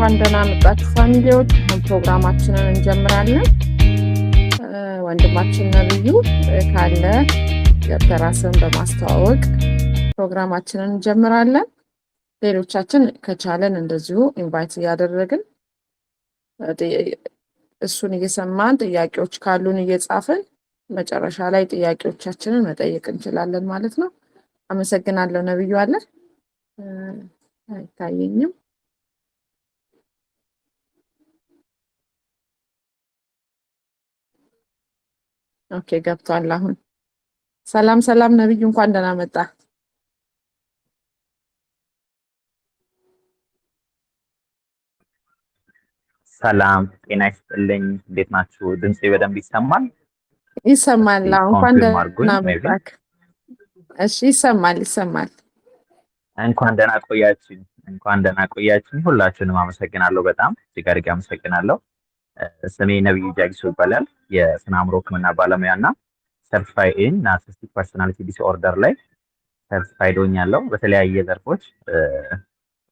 እንኳን ደህና መጣችሁ ፋሚሊዎች። ፕሮግራማችንን እንጀምራለን። ወንድማችን ነብዩ ካለ ራስን በማስተዋወቅ ፕሮግራማችንን እንጀምራለን። ሌሎቻችን ከቻለን እንደዚሁ ኢንቫይት እያደረግን እሱን እየሰማን ጥያቄዎች ካሉን እየጻፍን መጨረሻ ላይ ጥያቄዎቻችንን መጠየቅ እንችላለን ማለት ነው። አመሰግናለሁ። ነብዩ አለ አይታየኝም። ኦኬ ገብቷል። አሁን ሰላም ሰላም ነብዩ እንኳን ደህና መጣ። ሰላም ጤና ይስጥልኝ። እንዴት ናችሁ? ድምጼ በደንብ ይሰማል? ይሰማል። እንኳን ደህና መጣ። እሺ ይሰማል። እንኳን ደህና ቆያችሁ። ሁላችሁንም አመሰግናለሁ። በጣም እጅግ አድርጌ አመሰግናለሁ። ስሜ ነብዩ ጃጊሶ ይባላል። የስነ አእምሮ ሕክምና ባለሙያ እና ሰርቲፋይ ኢን ናርሲሲስቲክ ፐርሶናሊቲ ዲስኦርደር ላይ ሰርቲፋይድ ሆኛለሁ። በተለያየ ዘርፎች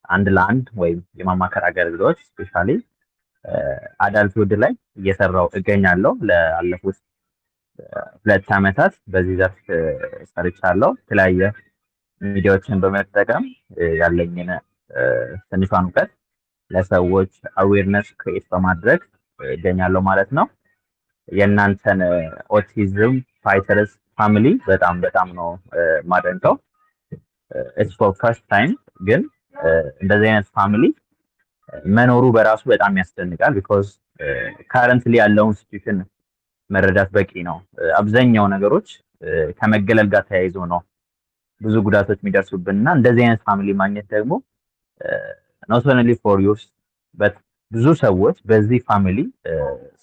አንድ ለአንድ ወይም የማማከር አገልግሎት ስፔሻሊ አዳልትሁድ ላይ እየሰራው እገኛለሁ። ለአለፉት 2 ዓመታት በዚህ ዘርፍ ሰርቻለሁ። የተለያየ ሚዲያዎችን በመጠቀም ያለኝን ትንሿን እውቀት ለሰዎች አዌርነስ ክሬት በማድረግ እገኛለሁ ማለት ነው። የእናንተን ኦቲዝም ፋይተርስ ፋሚሊ በጣም ነው ማደንቀው። ኢትስ ፎር ፈርስት ታይም ግን እንደዚህ አይነት ፋሚሊ መኖሩ በራሱ በጣም ያስደንቃል። ቢኮዝ ካረንትሊ ያለውን ሲቹዌሽን መረዳት በቂ ነው። አብዛኛው ነገሮች ከመገለል ጋር ተያይዞ ነው ብዙ ጉዳቶች የሚደርሱብን እና እንደዚህ አይነት ፋሚሊ ማግኘት ደግሞ not only for you but ብዙ ሰዎች በዚህ ፋሚሊ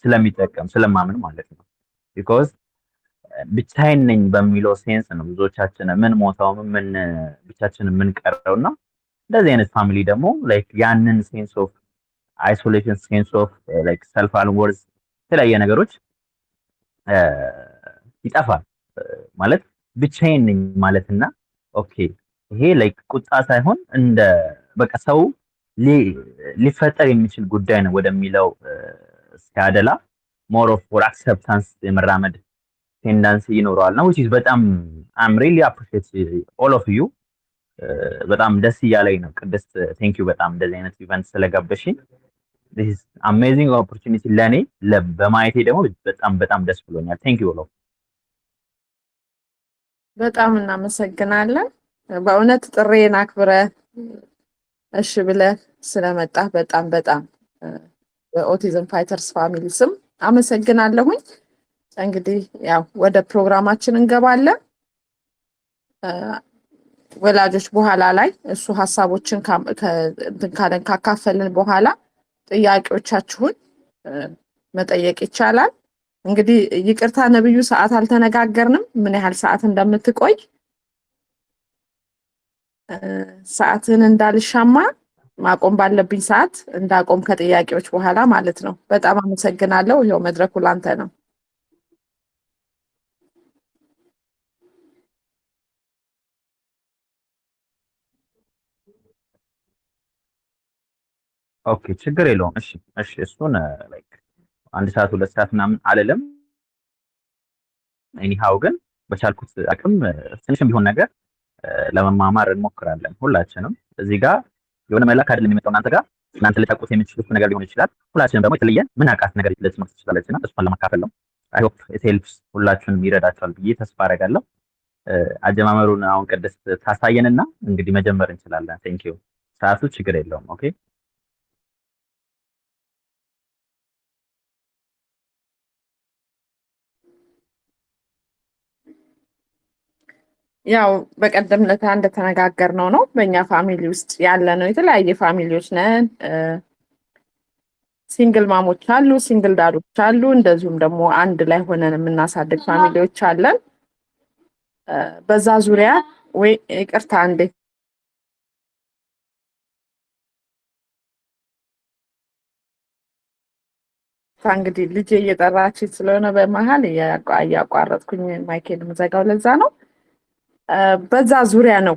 ስለሚጠቀም ስለማምን ማለት ነው። ቢኮዝ ብቻዬን ነኝ በሚለው ሴንስ ነው ብዙዎቻችን ምን ሞታው ምን ብቻችንን ምን ቀረውና እንደዚህ አይነት ፋሚሊ ደግሞ ላይክ ያንን ሴንስ ኦፍ አይሶሌሽን ሴንስ ኦፍ ላይክ ሰልፍ አልወርዝ የተለያየ ነገሮች ይጠፋል ማለት ብቻዬን ነኝ ማለትና ኦኬ ይሄ ላይክ ቁጣ ሳይሆን እንደ በቃ ሰው ሊፈጠር የሚችል ጉዳይ ነው ወደሚለው ሲያደላ ሞር ኦፍ ፎር አክሰፕታንስ የመራመድ ቴንዳንሲ ይኖረዋል ነው which is በጣም I'm really appreciate all of you በጣም ደስ እያለኝ ነው። ቅድስት ቴንክ ዩ በጣም እንደዚህ አይነት ኢቨንት ስለጋበሽኝ this is amazing opportunity ለኔ በማየቴ ደግሞ በጣም ደስ ብሎኛል። ቴንክ ዩ all በጣም እናመሰግናለን። በእውነት ጥሬን አክብረ እሺ ብለህ ስለመጣህ በጣም በኦቲዝም ፋይተርስ ፋሚሊ ስም አመሰግናለሁኝ። እንግዲህ ያው ወደ ፕሮግራማችን እንገባለን። ወላጆች በኋላ ላይ እሱ ሐሳቦችን ካካፈልን በኋላ ጥያቄዎቻችሁን መጠየቅ ይቻላል። እንግዲህ ይቅርታ ነብዩ ሰዓት አልተነጋገርንም ምን ያህል ሰዓት እንደምትቆይ ሰዓትን እንዳልሻማ ማቆም ባለብኝ ሰዓት እንዳቆም ከጥያቄዎች በኋላ ማለት ነው። በጣም አመሰግናለሁ። ይሄው መድረኩ ላንተ ነው። ኦኬ ችግር የለውም። እሺ እሱን ላይክ 1 ሰዓት 2 ሰዓት ምናምን አልልም። ኤኒሃው ግን በቻልኩት አቅም ትንሽም ቢሆን ነገር ለመማማር እንሞክራለን። ሁላችንም እዚህ ጋር የሆነ መላክ አይደለም የሚመጣው እናንተ ልታውቁት የምትችሉት ነገር ሊሆን ይችላል። ሁላችንም ደግሞ የተለየ ምን አውቃት ነገር ልትመስል ትችላለችና እሷን ለማካፈል ነው። አይ ሆፕ ኢት ሄልፕስ ሁላችሁንም ይረዳችኋል ብዬ ተስፋ አደርጋለሁ። አጀማመሩን አሁን ቅድስት ታሳየንና እንግዲህ መጀመር እንችላለን። ቴንክ ዩ። ሰዓቱ ችግር የለውም። ኦኬ ያው በቀደም ለታ እንደተነጋገርነው ነው በእኛ ፋሚሊ ውስጥ ያለ ነው። የተለያየ ፋሚሊዎች ነን። ሲንግል ማሞች አሉ፣ ሲንግል ዳዶች አሉ፣ እንደዚሁም ደግሞ አንድ ላይ ሆነን የምናሳድግ ፋሚሊዎች አለን። በዛ ዙሪያ ወይ ይቅርታ እንዴ እንግዲህ ልጄ እየጠራች ስለሆነ በመሃል እያቋረጥኩኝ ማይኬል ምዘጋው ለዛ ነው። በዛ ዙሪያ ነው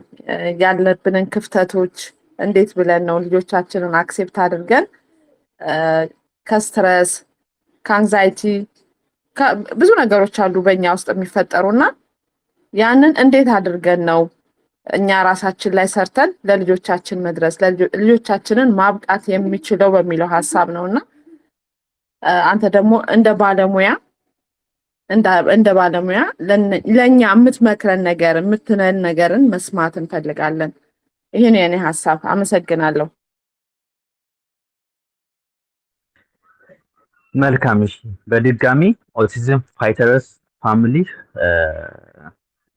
ያለብንን ክፍተቶች እንዴት ብለን ነው ልጆቻችንን አክሴፕት አድርገን ከስትረስ ከአንዛይቲ ብዙ ነገሮች አሉ በእኛ ውስጥ የሚፈጠሩና ያንን እንዴት አድርገን ነው እኛ ራሳችን ላይ ሰርተን ለልጆቻችን መድረስ ልጆቻችንን ማብቃት የሚችለው በሚለው ሀሳብ ነውና አንተ ደግሞ እንደ ባለሙያ ለኛ የምትመክረን ነገር የምትነን ነገርን መስማት እንፈልጋለን። ይሄን የኔ ሀሳብ። አመሰግናለሁ። መልካም። እሺ፣ በድጋሚ ኦቲዝም ፋይተርስ ፋሚሊ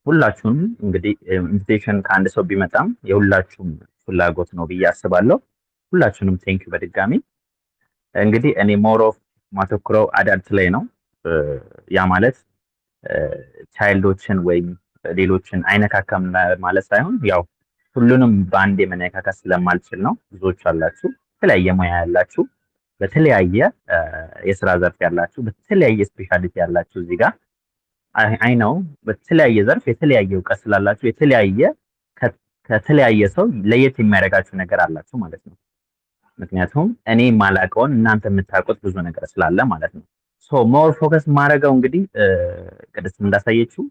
ሁላችሁም እንግዲህ ኢንቪቴሽን ከአንድ ሰው ቢመጣም የሁላችሁም ፍላጎት ነው ብዬ አስባለሁ። ሁላችሁንም ቴንኪው በድጋሚ። እንግዲህ እኔ ሞር ኦፍ ማተኩረው አዳልት ላይ ነው። ያ ማለት ቻይልዶችን ወይም ሌሎችን አይነካካም ማለት ሳይሆን ያው ሁሉንም በአንድ የመነካካት ስለማልችል ነው። ብዙዎች አላችሁ፣ የተለያየ ሙያ ያላችሁ፣ በተለያየ የስራ ዘርፍ ያላችሁ፣ በተለያየ ስፔሻሊቲ ያላችሁ እዚህ ጋር አይ ነው በተለያየ ዘርፍ የተለያየ እውቀት ስላላችሁ ከተለያየ ሰው ለየት የሚያደርጋችሁ ነገር አላችሁ ማለት ነው። ምክንያቱም እኔ የማላውቀውን እናንተ የምታውቁት ብዙ ነገር ስላለ ማለት ነው። ሶ ሞር ፎከስ ማድረገው እንግዲህ ቅድስት እንዳሳየችው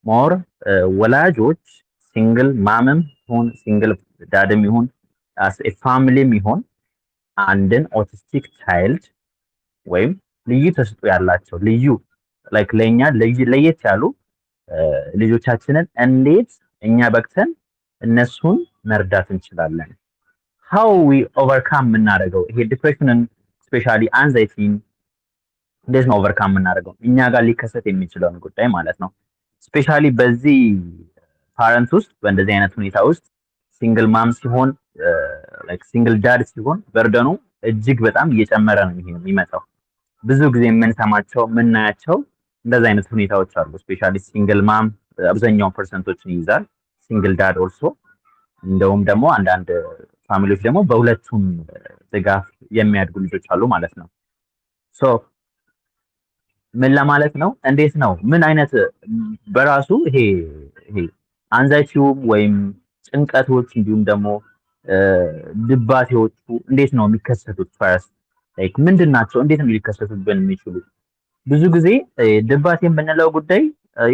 ሞር ወላጆች ሲንግል ማምም ይሁን ሲንግል ዳድም ይሁን ፋሚሊም ይሁን አንድን ኦቲስቲክ ቻይልድ ወይም ልዩ ተሰጥኦ ያላቸው ልዩ ላይክ ለኛ ለየት ያሉ ልጆቻችንን እንዴት እኛ በቅተን እነሱን መርዳት እንችላለን? how we overcome የምናደርገው ይሄ ዲፕሬሽንን ስፔሻሊ አንዛይቲን እንዴት ነው ኦቨርካም የምናደርገው እኛ ጋር ሊከሰት የሚችለውን ጉዳይ ማለት ነው። ስፔሻሊ በዚህ ፓረንት ውስጥ በእንደዚህ አይነት ሁኔታ ውስጥ ሲንግል ማም ሲሆን ላይክ ሲንግል ዳድ ሲሆን በርደኑ እጅግ በጣም እየጨመረ ነው የሚመጣው። ብዙ ጊዜ የምንሰማቸው የምናያቸው እንደዚህ አይነት ሁኔታዎች አሉ። ስፔሻሊ ሲንግል ማም አብዛኛውን ፐርሰንቶችን ይይዛል። ሲንግል ዳድ ኦልሶ እንደውም ደግሞ አንዳንድ ፋሚሊዎች ደግሞ በሁለቱም ድጋፍ የሚያድጉ ልጆች አሉ ማለት ነው። ሶ ምን ለማለት ነው? እንዴት ነው ምን አይነት በራሱ ይሄ አንዛይቲውም ወይም ጭንቀቶች እንዲሁም ደግሞ ድባቴዎቹ እንዴት ነው የሚከሰቱት? ፈርስት ላይክ ምንድን ናቸው? እንዴት ነው ሊከሰቱብን የሚችሉት? ብዙ ጊዜ ድባቴ የምንለው ጉዳይ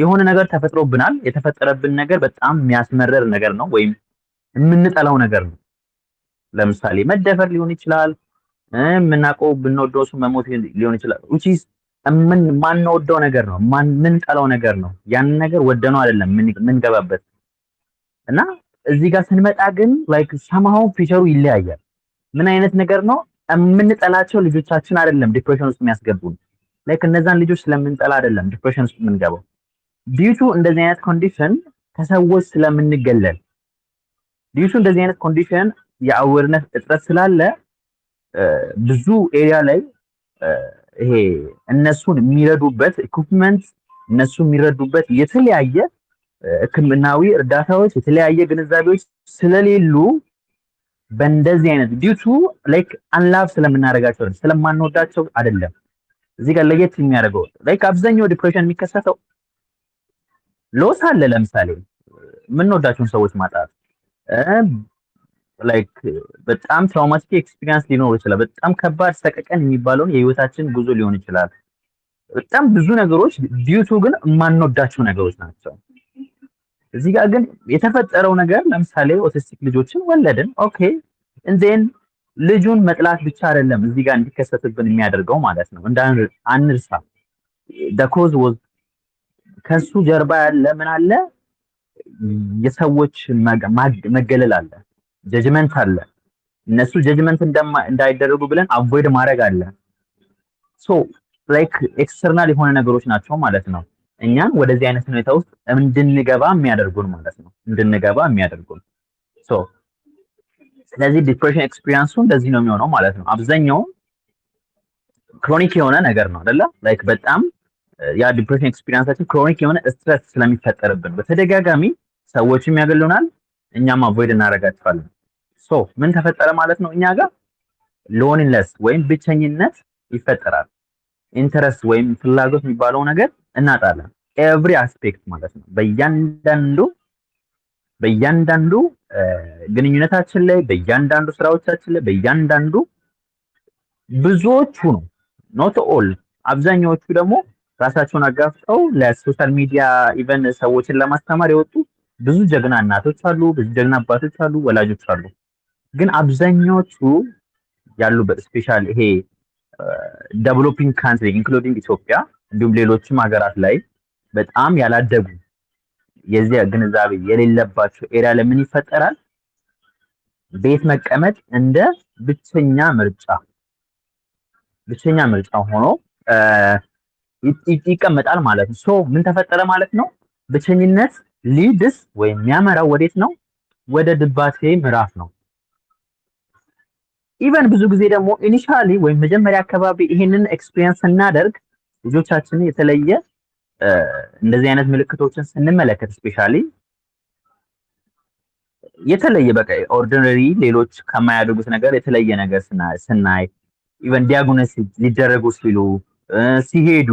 የሆነ ነገር ተፈጥሮብናል። የተፈጠረብን ነገር በጣም የሚያስመረር ነገር ነው ወይም የምንጠላው ነገር ነው። ለምሳሌ መደፈር ሊሆን ይችላል። የምናውቀው ብንወደው እሱ መሞት ሊሆን ይችላል። which is ማንወደው ነገር ነው፣ ምንጠላው ነገር ነው። ያንን ነገር ወደነው አይደለም ምንገባበት እና እዚህ ጋር ስንመጣ ግን ላይክ ሰማው ፊቸሩ ይለያያል። ምን አይነት ነገር ነው? የምንጠላቸው ልጆቻችን አይደለም ዲፕሬሽን ውስጥ የሚያስገቡን። ላይክ እነዛን ልጆች ስለምንጠላ አይደለም ዲፕሬሽን ውስጥ የምንገባው። ዲዩቱ እንደዚህ አይነት ኮንዲሽን ከሰዎች ስለምንገለል፣ ዲዩቱ እንደዚህ አይነት ኮንዲሽን የአዌርነስ እጥረት ስላለ ብዙ ኤሪያ ላይ ይሄ እነሱን የሚረዱበት ኢኩፕመንት እነሱ የሚረዱበት የተለያየ ሕክምናዊ እርዳታዎች የተለያየ ግንዛቤዎች ስለሌሉ በእንደዚህ አይነት ዲዩቱ ላይክ አንላቭ ስለምናደርጋቸው ስለማንወዳቸው አይደለም። እዚህ ጋር ለየት የሚያደርገው ላይክ አብዛኛው ዲፕሬሽን የሚከሰተው ሎስ አለ። ለምሳሌ የምንወዳቸውን ሰዎች ማጣት ላይክ በጣም ትራውማቲክ ኤክስፒሪየንስ ሊኖር ይችላል። በጣም ከባድ ሰቀቀን የሚባለውን የህይወታችን ጉዞ ሊሆን ይችላል። በጣም ብዙ ነገሮች ዲዩቱ ግን የማንወዳቸው ነገሮች ናቸው። እዚህ ጋር ግን የተፈጠረው ነገር ለምሳሌ ኦቲስቲክ ልጆችን ወለድን። ኦኬ እንዴን ልጁን መጥላት ብቻ አይደለም እዚህ ጋር እንዲከሰትብን የሚያደርገው ማለት ነው። አንርሳ the cause was ከሱ ጀርባ ያለ ምን አለ? የሰዎች መገለል አለ፣ ጀጅመንት አለ። እነሱ ጀጅመንት እንዳይደረጉ ብለን አቮይድ ማድረግ አለ። ሶ ላይክ ኤክስተርናል የሆነ ነገሮች ናቸው ማለት ነው እኛን ወደዚህ አይነት ሁኔታ ውስጥ እንድንገባ የሚያደርጉን ማለት ነው ሶ ስለዚህ ዲፕሬሽን ኤክስፒሪየንሱ እንደዚህ ነው የሚሆነው ማለት ነው። አብዛኛው ክሮኒክ የሆነ ነገር ነው አይደለ? ላይክ በጣም ያ ዲፕሬሽን ኤክስፒሪየንሳችን ክሮኒክ የሆነ ስትረስ ስለሚፈጠርብን በተደጋጋሚ ሰዎችም ያገሉናል፣ እኛም አቮይድ እናደርጋቸዋለን። ሶ ምን ተፈጠረ ማለት ነው? እኛ ጋር ሎንሊነስ ወይም ብቸኝነት ይፈጠራል። ኢንተረስት ወይም ፍላጎት የሚባለው ነገር እናጣለን። ኤቭሪ አስፔክት ማለት ነው። በእያንዳንዱ ግንኙነታችን ላይ፣ በእያንዳንዱ ስራዎቻችን ላይ፣ በእያንዳንዱ ብዙዎቹ ነው ኖት ኦል አብዛኛዎቹ ደግሞ ራሳቸውን አጋፍጠው ለሶሻል ሚዲያ ኢቨን ሰዎችን ለማስተማር የወጡ ብዙ ጀግና እናቶች አሉ፣ ብዙ ጀግና አባቶች አሉ፣ ወላጆች አሉ። ግን አብዛኛዎቹ ያሉበት ስፔሻል ይሄ ዴቨሎፒንግ ካንትሪ ኢንክሉዲንግ ኢትዮጵያ እንዲሁም ሌሎችም ሀገራት ላይ በጣም ያላደጉ የዚህ ግንዛቤ የሌለባቸው ኤሪያ ለምን ይፈጠራል? ቤት መቀመጥ እንደ ብቸኛ ምርጫ ሆኖ ይቀመጣል ማለት ነው። ሶ ምን ተፈጠረ ማለት ነው? ብቸኝነት ሊድስ ወይም የሚያመራው ወዴት ነው? ወደ ድባቴ ምዕራፍ ነው። ኢቨን ብዙ ጊዜ ደግሞ ኢኒሻሊ ወይም መጀመሪያ አካባቢ ይሄንን ኤክስፒሪየንስ ስናደርግ ልጆቻችን የተለየ እንደዚህ አይነት ምልክቶችን ስንመለከት ስፔሻሊ የተለየ በቃ ኦርዲነሪ ሌሎች ከማያደርጉት ነገር የተለየ ነገር ስናይ ኢቨን ዲያግኖስ ሊደረጉ ሲሉ ሲሄዱ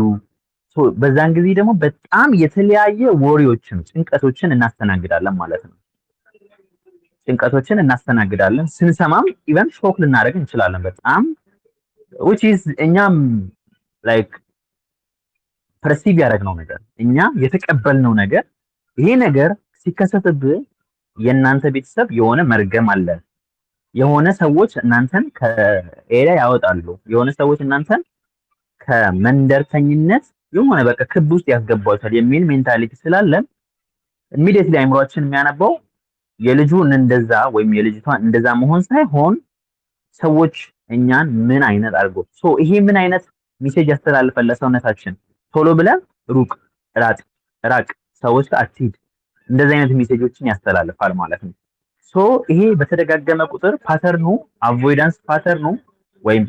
በዛን ጊዜ ደግሞ በጣም የተለያየ ወሬዎችን ጭንቀቶችን እናስተናግዳለን ማለት ነው። ጭንቀቶችን እናስተናግዳለን። ስንሰማም ኢቨን ሾክ ልናደርግ እንችላለን በጣም which is እኛም ላይክ ፐርሲቭ ያደረግነው ነገር እኛ የተቀበልነው ነገር ይሄ ነገር ሲከሰትብህ የእናንተ ቤተሰብ የሆነ መርገም አለ፣ የሆነ ሰዎች እናንተን ከኤሪያ ያወጣሉ፣ የሆነ ሰዎች እናንተን ከመንደርተኝነት የሆነ በቃ ክብ ውስጥ ያስገባዎታል የሚል ሜንታሊቲ ስላለን ኢሚዲየትሊ አይምሮአችን የሚያነባው የልጁን እንደዛ ወይም የልጅቷን እንደዛ መሆን ሳይሆን ሰዎች እኛን ምን አይነት አድርጎ ይሄ ምን አይነት ሜሴጅ ያስተላልፋል ለሰውነታችን ቶሎ ብለን ራቅ ሰዎች ጋር አትሂድ እንደዚህ አይነት ሜሴጆችን ያስተላልፋል ማለት ነው። ይሄ በተደጋገመ ቁጥር ፓተርኑ አቮይዳንስ ፓተርኑ ወይም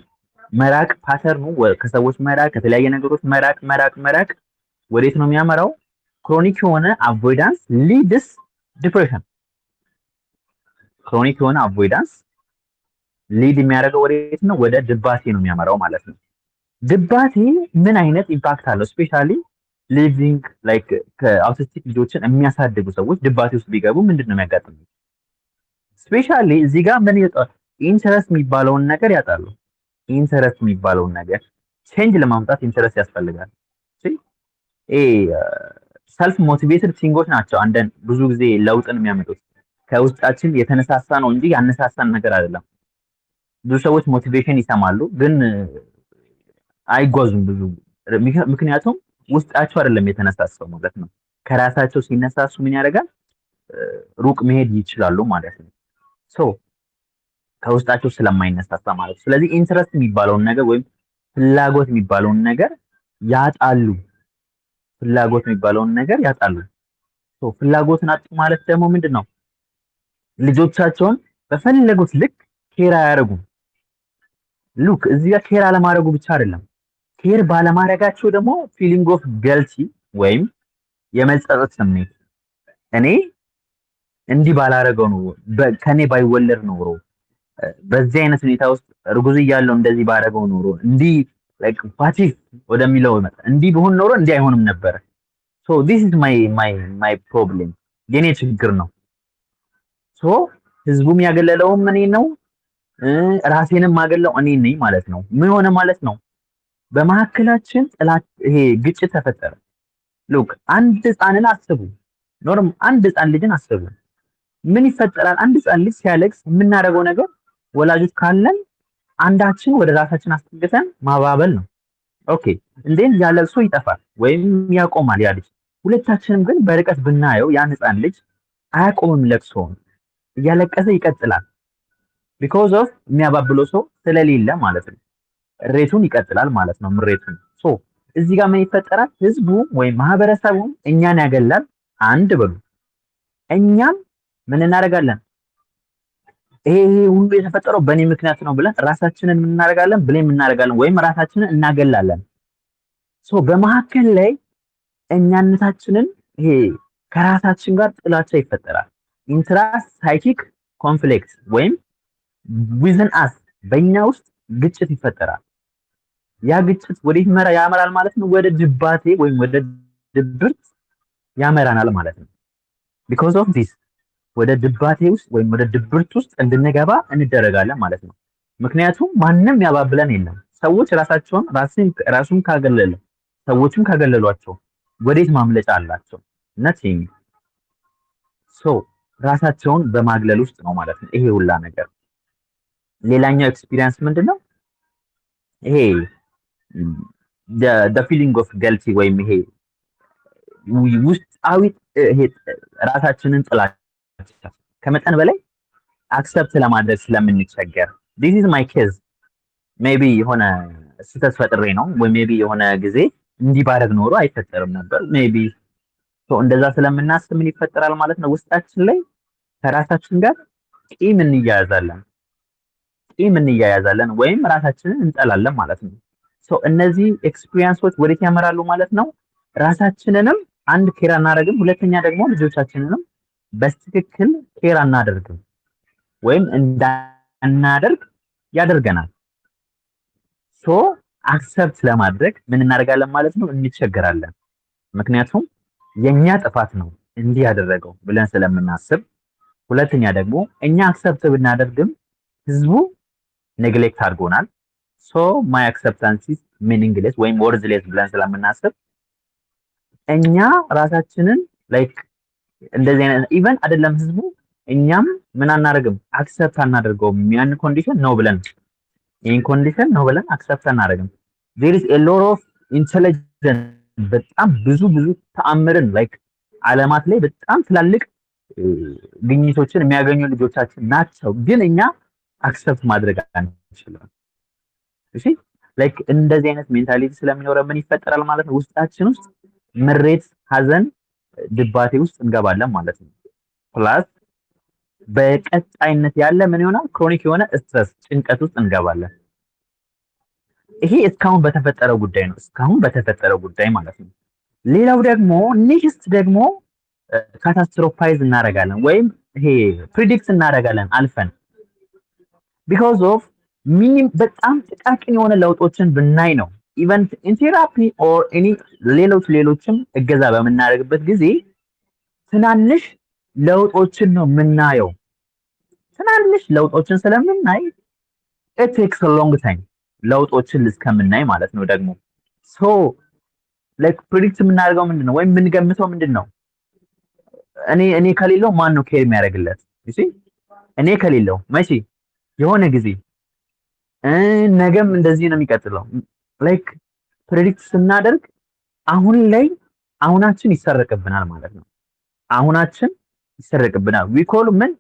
መራቅ ፓተርኑ ከሰዎች መራቅ ከተለያየ ነገሮች መራቅ ወዴት ነው የሚያመራው? ክሮኒክ የሆነ አቮይዳንስ ሊድስ ዲፕሬሽን። ክሮኒክ የሆነ አቮይዳንስ ሊድ የሚያደርገው ወዴት ነው? ወደ ድባቴ ነው የሚያመራው ማለት ነው። ድባቴ ምን አይነት ኢምፓክት አለው? ስፔሻሊ ሊቪንግ ላይክ ከአውቲስቲክ ልጆችን የሚያሳድጉ ሰዎች ድባቴ ውስጥ ቢገቡ ምንድን ነው የሚያጋጥመው? ስፔሻሊ እዚህ ጋር ምን ይወጣል? ኢንተረስት የሚባለውን ነገር ያጣሉ። ኢንተረስት የሚባለውን ነገር ቼንጅ ለማምጣት ኢንተረስት ያስፈልጋል። ሰልፍ ሞቲቬትድ ቲንጎች ናቸው አንደን ብዙ ጊዜ ለውጥን የሚያመጡት ከውስጣችን የተነሳሳ ነው እንጂ ያነሳሳን ነገር አይደለም። ብዙ ሰዎች ሞቲቬሽን ይሰማሉ ግን አይጓዙም ብዙ ምክንያቱም ውስጣቸው አይደለም የተነሳሳው ማለት ነው። ከራሳቸው ሲነሳሱ ምን ያደርጋል? ሩቅ መሄድ ይችላሉ ማለት ነው። ከውስጣቸው ስለማይነሳሳ ማለት ነው። ስለዚህ ኢንትረስት የሚባለውን ነገር ወይም ፍላጎት የሚባለውን ነገር ያጣሉ። ፍላጎትን አጡ ማለት ደግሞ ምንድነው? ልጆቻቸውን በፈለጉት ልክ ኬር አያደርጉም። ሉክ እዚህ ጋር ኬር አለማድረጉ ብቻ አይደለም፣ ኬር ባለማድረጋቸው ደግሞ ፊሊንግ ኦፍ ገልቲ ወይም የመጸጸት ስሜት እኔ እንዲህ ባላረገው ነው ከኔ ባይወለድ ኖሮ በዚህ አይነት ሁኔታ ውስጥ እርጉዝ እያለው እንደዚህ ባረገው ኖሮ እንዲህ ላይክ ፓቲፍ ወደሚለው ይመጣ እንዲህ ቢሆን ኖሮ እንዲህ አይሆንም ነበር። this is my problem የኔ ችግር ነው። ህዝቡም ያገለለውም እኔ ነው፣ ራሴንም ማገለው እኔ ነኝ ማለት ነው። ምን ሆነ ማለት ነው? በመካከላችን ጥላት ይሄ ግጭት ተፈጠረ። ሉክ አንድ ህፃንን አስቡ፣ አንድ ህፃን ልጅን አስቡ። ምን ይፈጠራል? አንድ ህፃን ልጅ ሲያለቅስ የምናደርገው ነገር ወላጆች ካለን አንዳችን ወደ ራሳችን አስጠግተን ማባበል ነው። ኦኬ እንዴት ያለቅሶ ይጠፋል ወይም ያቆማል ያ ልጅ። ሁለታችንም ግን በርቀት ብናየው ያን ህፃን ልጅ አያቆምም፣ ለቅሶውን እያለቀሰ ይቀጥላል። ቢኮዝ ኦፍ የሚያባብለው ሰው ስለሌለ ማለት ነው። እሬቱን ይቀጥላል ማለት ነው፣ ምሬቱን። እዚህ ጋር ምን ይፈጠራል? ህዝቡ ወይም ማህበረሰቡ እኛን ያገላል። አንድ በሉ እኛም ምን እናደርጋለን? ይሄ ሁሉ የተፈጠረው በእኔ ምክንያት ነው ብለን ራሳችንን ምን እናደርጋለን? ብሌም እናደርጋለን ወይም ራሳችንን እናገላለን። በመካከል ላይ እኛነታችንን ይሄ ከራሳችን ጋር ጥላቻ ይፈጠራል። ኢንትራ ሳይኪክ ኮንፍሊክት ወይም ዊዝን አስ በእኛ ውስጥ ግጭት ይፈጠራል። ያ ግጭት ወዴት ያመራል ማለት ነው? ወደ ድባቴ ወይም ወደ ድብርት ያመራናል ማለት ነው። ቢኮዝ ኦፍ ዲስ ወደ ድባቴ ውስጥ ወይም ወደ ድብርት ውስጥ እንድንገባ እንደረጋለን ማለት ነው። ምክንያቱም ማንም ያባብለን የለም። ሰዎች ራሱን ካገለለ ሰዎችም ካገለሏቸው ወዴት ማምለጫ አላቸው? ነቲንግ። ሶ ራሳቸውን በማግለል ውስጥ ነው ማለት ነው ይሄ ሁላ ነገር። ሌላኛው ኤክስፒሪየንስ ምንድነው? ይሄ the feeling of guilty ወይም ይሄ ውስጣዊ ይሄ ራሳችንን ጥላቻ ከመጠን በላይ አክሰፕት ለማድረግ ስለምንቸገር this is my case maybe የሆነ ስህተት ፈጥሬ ነው ወይ ሜቢ የሆነ ጊዜ እንዲህ ባደርግ ኖሮ አይፈጠርም ነበር ሜቢ እንደዛ ስለምናስብ ምን ይፈጠራል ማለት ነው ውስጣችን ላይ ከራሳችን ጋር ቂም እንያያዛለን ወይም ራሳችንን እንጠላለን ማለት ነው። እነዚህ ኤክስፒሪየንሶች ወዴት ያመራሉ ማለት ነው? ራሳችንንም አንድ ኬር አናደርግም፣ ሁለተኛ ደግሞ ልጆቻችንንም በትክክል ኬር አናደርግም ወይም እንዳናደርግ ያደርገናል። አክሰፕት ለማድረግ ምን እናደርጋለን ማለት ነው? እንቸገራለን። ምክንያቱም የኛ ጥፋት ነው እንዲህ ያደረገው ብለን ስለምናስብ፣ ሁለተኛ ደግሞ እኛ አክሰፕት ብናደርግም ህዝቡ ኔግሌክት አድርጎናል። ማይ አክሰፕታንስ ኢዝ ሚኒንግሌስ ወይም ወርዝሌስ ብለን ስለምናስብ እኛ ራሳችንን ላይክ እንደዚህ አይነት ኢቨን አይደለም ህዝቡ እኛም ምን አናደርግም አክሰፕት አናደርገውም። ያን ኮንዲሽን ነው ብለን ይሄን ኮንዲሽን ነው ብለን አክሰፕት አናደርግም። there is a lot of intelligence በጣም ብዙ ተአምርን ላይክ ዓለማት ላይ በጣም ትላልቅ ግኝቶችን የሚያገኙ ልጆቻችን ናቸው፣ ግን እኛ አክሰፕት ማድረግ አንችልም። እሺ ላይክ እንደዚህ አይነት ሜንታሊቲ ስለሚኖረን ምን ይፈጠራል ማለት ነው? ውስጣችን ውስጥ ምሬት፣ ሀዘን፣ ድባቴ ውስጥ እንገባለን ማለት ነው። ፕላስ በቀጣይነት ያለ ምን ይሆናል? ክሮኒክ የሆነ ስትረስ፣ ጭንቀት ውስጥ እንገባለን። ይሄ እስካሁን በተፈጠረው ጉዳይ ማለት ነው። ሌላው ደግሞ ኔክስት ደግሞ ካታስትሮፋይዝ እናደርጋለን ወይም ይሄ ፕሪዲክት እናደርጋለን አልፈን ቢኮዝ ኦፍ በጣም ጥቃቅን የሆነ ለውጦችን ብናይ ነው። ኢቨን ኢን ቴራፒ ኦር ኤኒ ሌሎችም እገዛ በምናደርግበት ጊዜ ትናንሽ ለውጦችን ነው የምናየው። ትናንሽ ለውጦችን ስለምናይ it takes a long time ለውጦችን እስከምናይ ማለት ነው። ደግሞ ላይክ ፕሪዲክት የምናደርገው ምንድነው ወይም የምንገምተው ምንድነው? እኔ ከሌለው ማን ነው ኬር የሚያደርግለት? እሺ እኔ ከሌለው መቼ የሆነ ጊዜ ነገም እንደዚህ ነው የሚቀጥለው። ላይክ ፕሬዲክት ስናደርግ አሁናችን ይሰረቅብናል ማለት ነው። አሁናችን ይሰረቅብናል። ዊ ኮል ምን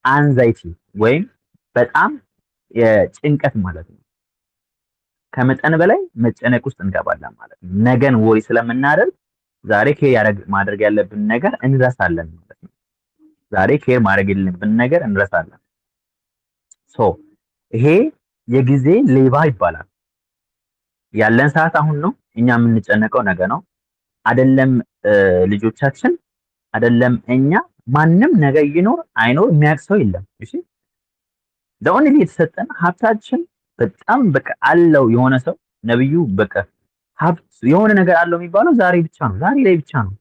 አንዛይቲ ወይም በጣም የጭንቀት ማለት ነው። ከመጠን በላይ መጨነቅ ውስጥ እንገባለን ማለት ነው። ነገን ወሪ ስለምናደርግ ዛሬ ኬር ማድረግ ያለብን ነገር እንረሳለን ማለት ነው። ዛሬ ኬር ማድረግ ያለብን ነገር እንረሳለን። ይሄ የጊዜ ሌባ ይባላል። ያለን ሰዓት አሁን ነው። እኛ የምንጨነቀው ነገ ነው። አይደለም ልጆቻችን፣ አይደለም እኛ፣ ማንም ነገ ይኖር አይኖር የሚያውቅ ሰው የለም። እሺ ኦንሊ የተሰጠን ሀብታችን በጣም በቃ አለው። የሆነ ሰው ነብዩ በቃ ሀብት የሆነ ነገር አለው የሚባለው ዛሬ ብቻ ነው፣ ዛሬ ላይ ብቻ ነው።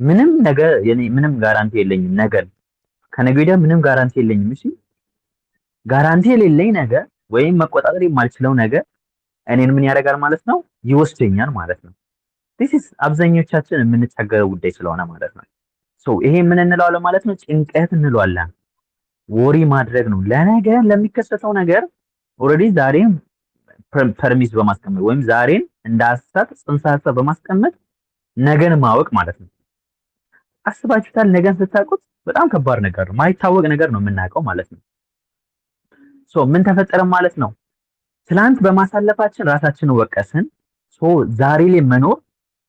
ምንም ነገር ምንም ጋራንቲ የለኝም። ነገር ከነገ ወዲያ ምንም ጋራንቲ የለኝም። እሺ ጋራንቲ የሌለኝ ነገር ወይም መቆጣጠር የማልችለው ነገር እኔን ምን ያደርጋል ማለት ነው? ይወስደኛል ማለት ነው። this is አብዛኞቻችን የምንቸገረው ጉዳይ ስለሆነ ማለት ነው። ይሄ ምን እንለዋለን ማለት ነው? ጭንቀት እንለዋለን። ወሪ ማድረግ ነው ለነገ ለሚከሰተው ነገር ኦልሬዲ ዛሬን ፐርሚስ በማስቀመጥ ወይም ዛሬን እንደ ጽንሰ ሀሳብ በማስቀመጥ ነገን ማወቅ ማለት ነው። አስባችሁታል? ነገን ስታውቁት በጣም ከባድ ነገር ነው። ማይታወቅ ነገር ነው የምናውቀው ማለት ነው። ምን ተፈጠረ ማለት ነው? ትላንት በማሳለፋችን ራሳችንን ወቀስን። ዛሬ ላይ መኖር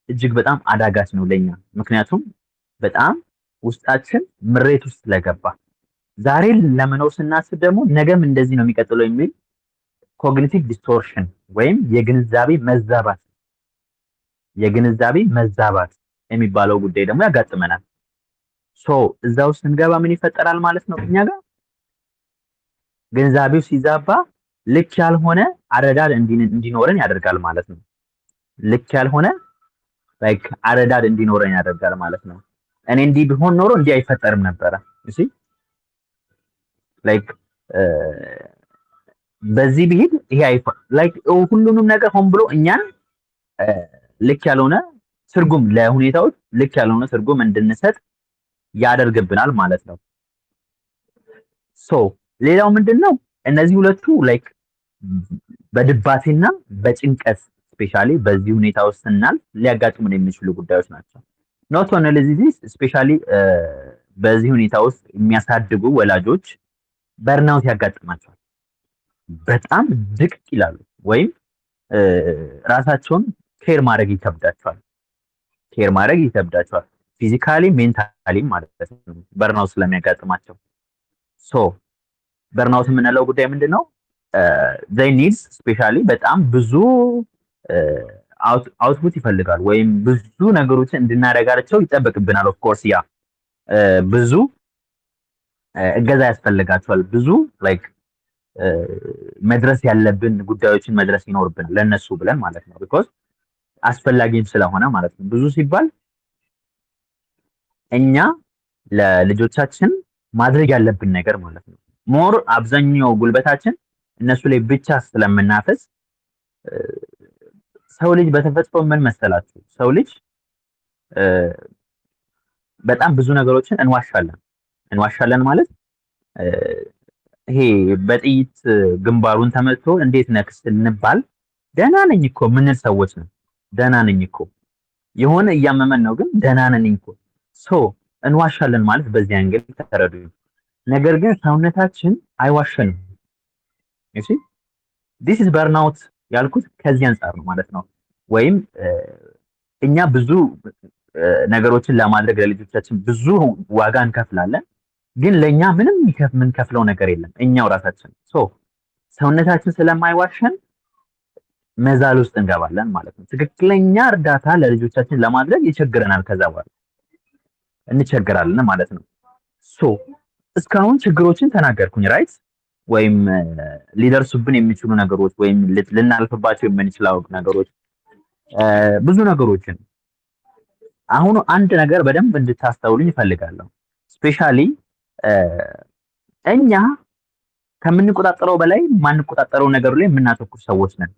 እጅግ በጣም አዳጋች ነው ለኛ። ምክንያቱም በጣም ውስጣችን ምሬት ውስጥ ስለገባ ዛሬ ለመኖር ስናስብ ደግሞ ነገም እንደዚህ ነው የሚቀጥለው የሚል ኮግኒቲቭ ዲስቶርሽን ወይም የግንዛቤ መዛባት የሚባለው ጉዳይ ደግሞ ያጋጥመናል። እዛ ውስጥ ስንገባ ምን ይፈጠራል ማለት ነው? እኛ ጋር ግንዛቤው ሲዛባ ልክ ያልሆነ አረዳድ እንዲኖረን ያደርጋል ማለት ነው። ልክ ያልሆነ ላይክ አረዳድ እንዲኖረን ያደርጋል ማለት ነው። እኔ እንዲህ ቢሆን ኖሮ እንዲህ አይፈጠርም ነበረ። እሺ ላይክ በዚህ ቢሄድ ይሄ ላይክ ሁሉንም ነገር ሆን ብሎ እኛን ልክ ያልሆነ ትርጉም ለሁኔታዎች ልክ ያልሆነ ትርጉም እንድንሰጥ ያደርግብናል ማለት ነው። ሶ ሌላው ምንድነው እነዚህ ሁለቱ ላይክ በድባቴና በጭንቀት ስፔሻሊ በዚህ ሁኔታ ውስጥ ስናልፍ ሊያጋጥሙን የሚችሉ ጉዳዮች ናቸው። ኖት ኦንሊ ዚስ ስፔሻሊ በዚህ ሁኔታ ውስጥ የሚያሳድጉ ወላጆች በርናውት ያጋጥማቸዋል። በጣም ድቅቅ ይላሉ ወይም ራሳቸውን ኬር ማድረግ ይከብዳቸዋል። ፊዚካሊ ሜንታሊ ማለት ነው በርናውት ስለሚያጋጥማቸው። ሶ በርናውት የምንለው ጉዳይ ምንድነው? ዘይ ኒድስ ስፔሻሊ በጣም ብዙ አውትፑት ይፈልጋል ወይም ብዙ ነገሮችን እንድናደርጋቸው ይጠበቅብናል። ኦፍ ኮርስ ያ ብዙ እገዛ ያስፈልጋቸዋል። ብዙ ላይክ መድረስ ያለብን ጉዳዮችን መድረስ ይኖርብናል ለነሱ ብለን ማለት ነው። ቢኮዝ አስፈላጊም ስለሆነ ማለት ነው። ብዙ ሲባል እኛ ለልጆቻችን ማድረግ ያለብን ነገር ማለት ነው። ሞር አብዛኛው ጉልበታችን እነሱ ላይ ብቻ ስለምናፈስ ሰው ልጅ በተፈጥሮ ምን መሰላችሁ? ሰው ልጅ በጣም ብዙ ነገሮችን እንዋሻለን ማለት ይሄ በጥይት ግንባሩን ተመትቶ እንዴት ነክስ ስንባል ደህና ነኝ እኮ ምንል ሰዎች ነው። ደህና ነኝ እኮ የሆነ እያመመን ነው ግን ደህና ነኝ እኮ እንዋሻለን ማለት በዚህ አንግል ተረዱ። ነገር ግን ሰውነታችን አይዋሸንም። እሺ this is burnout ያልኩት ከዚህ አንፃር ነው ማለት ነው። ወይም እኛ ብዙ ነገሮችን ለማድረግ ለልጆቻችን ብዙ ዋጋ እንከፍላለን፣ ግን ለኛ ምንም የምንከፍለው ነገር የለም እኛው ራሳችን። ሰውነታችን ስለማይዋሸን መዛል ውስጥ እንገባለን ማለት ነው። ትክክለኛ እርዳታ ለልጆቻችን ለማድረግ ይቸግረናል። ከዛ በኋላ እንቸገራለን ማለት ነው። እስካሁን ችግሮችን ተናገርኩኝ ራይት? ወይም ሊደርሱብን የሚችሉ ነገሮች ወይም ልናልፍባቸው የምንችለው ነገሮች ብዙ ነገሮችን። አሁን አንድ ነገር በደንብ እንድታስተውሉኝ እፈልጋለሁ። ስፔሻሊ እኛ ከምንቆጣጠረው በላይ ማንቆጣጠረው ነገር ላይ የምናተኩር ሰዎች ነን።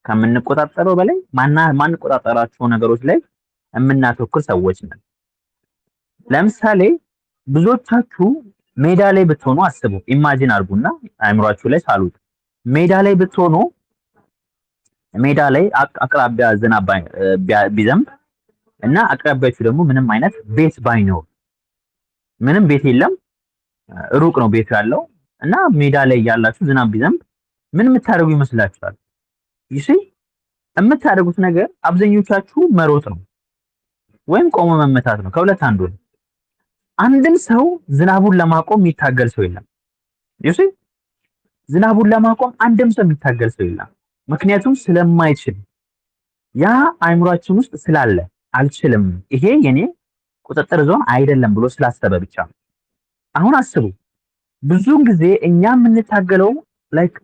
ከምንቆጣጠረው በላይ ማንቆጣጠራቸው ነገሮች ላይ የምናተኩር ሰዎች ነን። ለምሳሌ ብዙዎቻችሁ ሜዳ ላይ ብትሆኑ አስቡ፣ ኢማጂን አድርጉና አእምሯችሁ ላይ ሳሉት። ሜዳ ላይ ብትሆኑ ሜዳ ላይ አቅራቢያ ዝናብ ቢዘንብ እና አቅራቢያችሁ ደግሞ ምንም አይነት ቤት ባይኖር፣ ምንም ቤት የለም፣ ሩቅ ነው ቤቱ ያለው እና ሜዳ ላይ ያላችሁ ዝናብ ቢዘንብ ምን የምታደርጉ ይመስላችኋል? ይሲ የምታደርጉት ነገር አብዛኞቻችሁ መሮጥ ነው ወይም ቆሞ መመታት ነው። ከሁለት አንዱ ነው። አንድም ሰው ዝናቡን ለማቆም የሚታገል ሰው የለም። ይሲ ዝናቡን ለማቆም አንድም ሰው የሚታገል ሰው የለም። ምክንያቱም ስለማይችል፣ ያ አእምሯችን ውስጥ ስላለ አልችልም፣ ይሄ የኔ ቁጥጥር ዞን አይደለም ብሎ ስላሰበ ብቻ። አሁን አስቡ፣ ብዙውን ጊዜ እኛ የምንታገለው ላይክ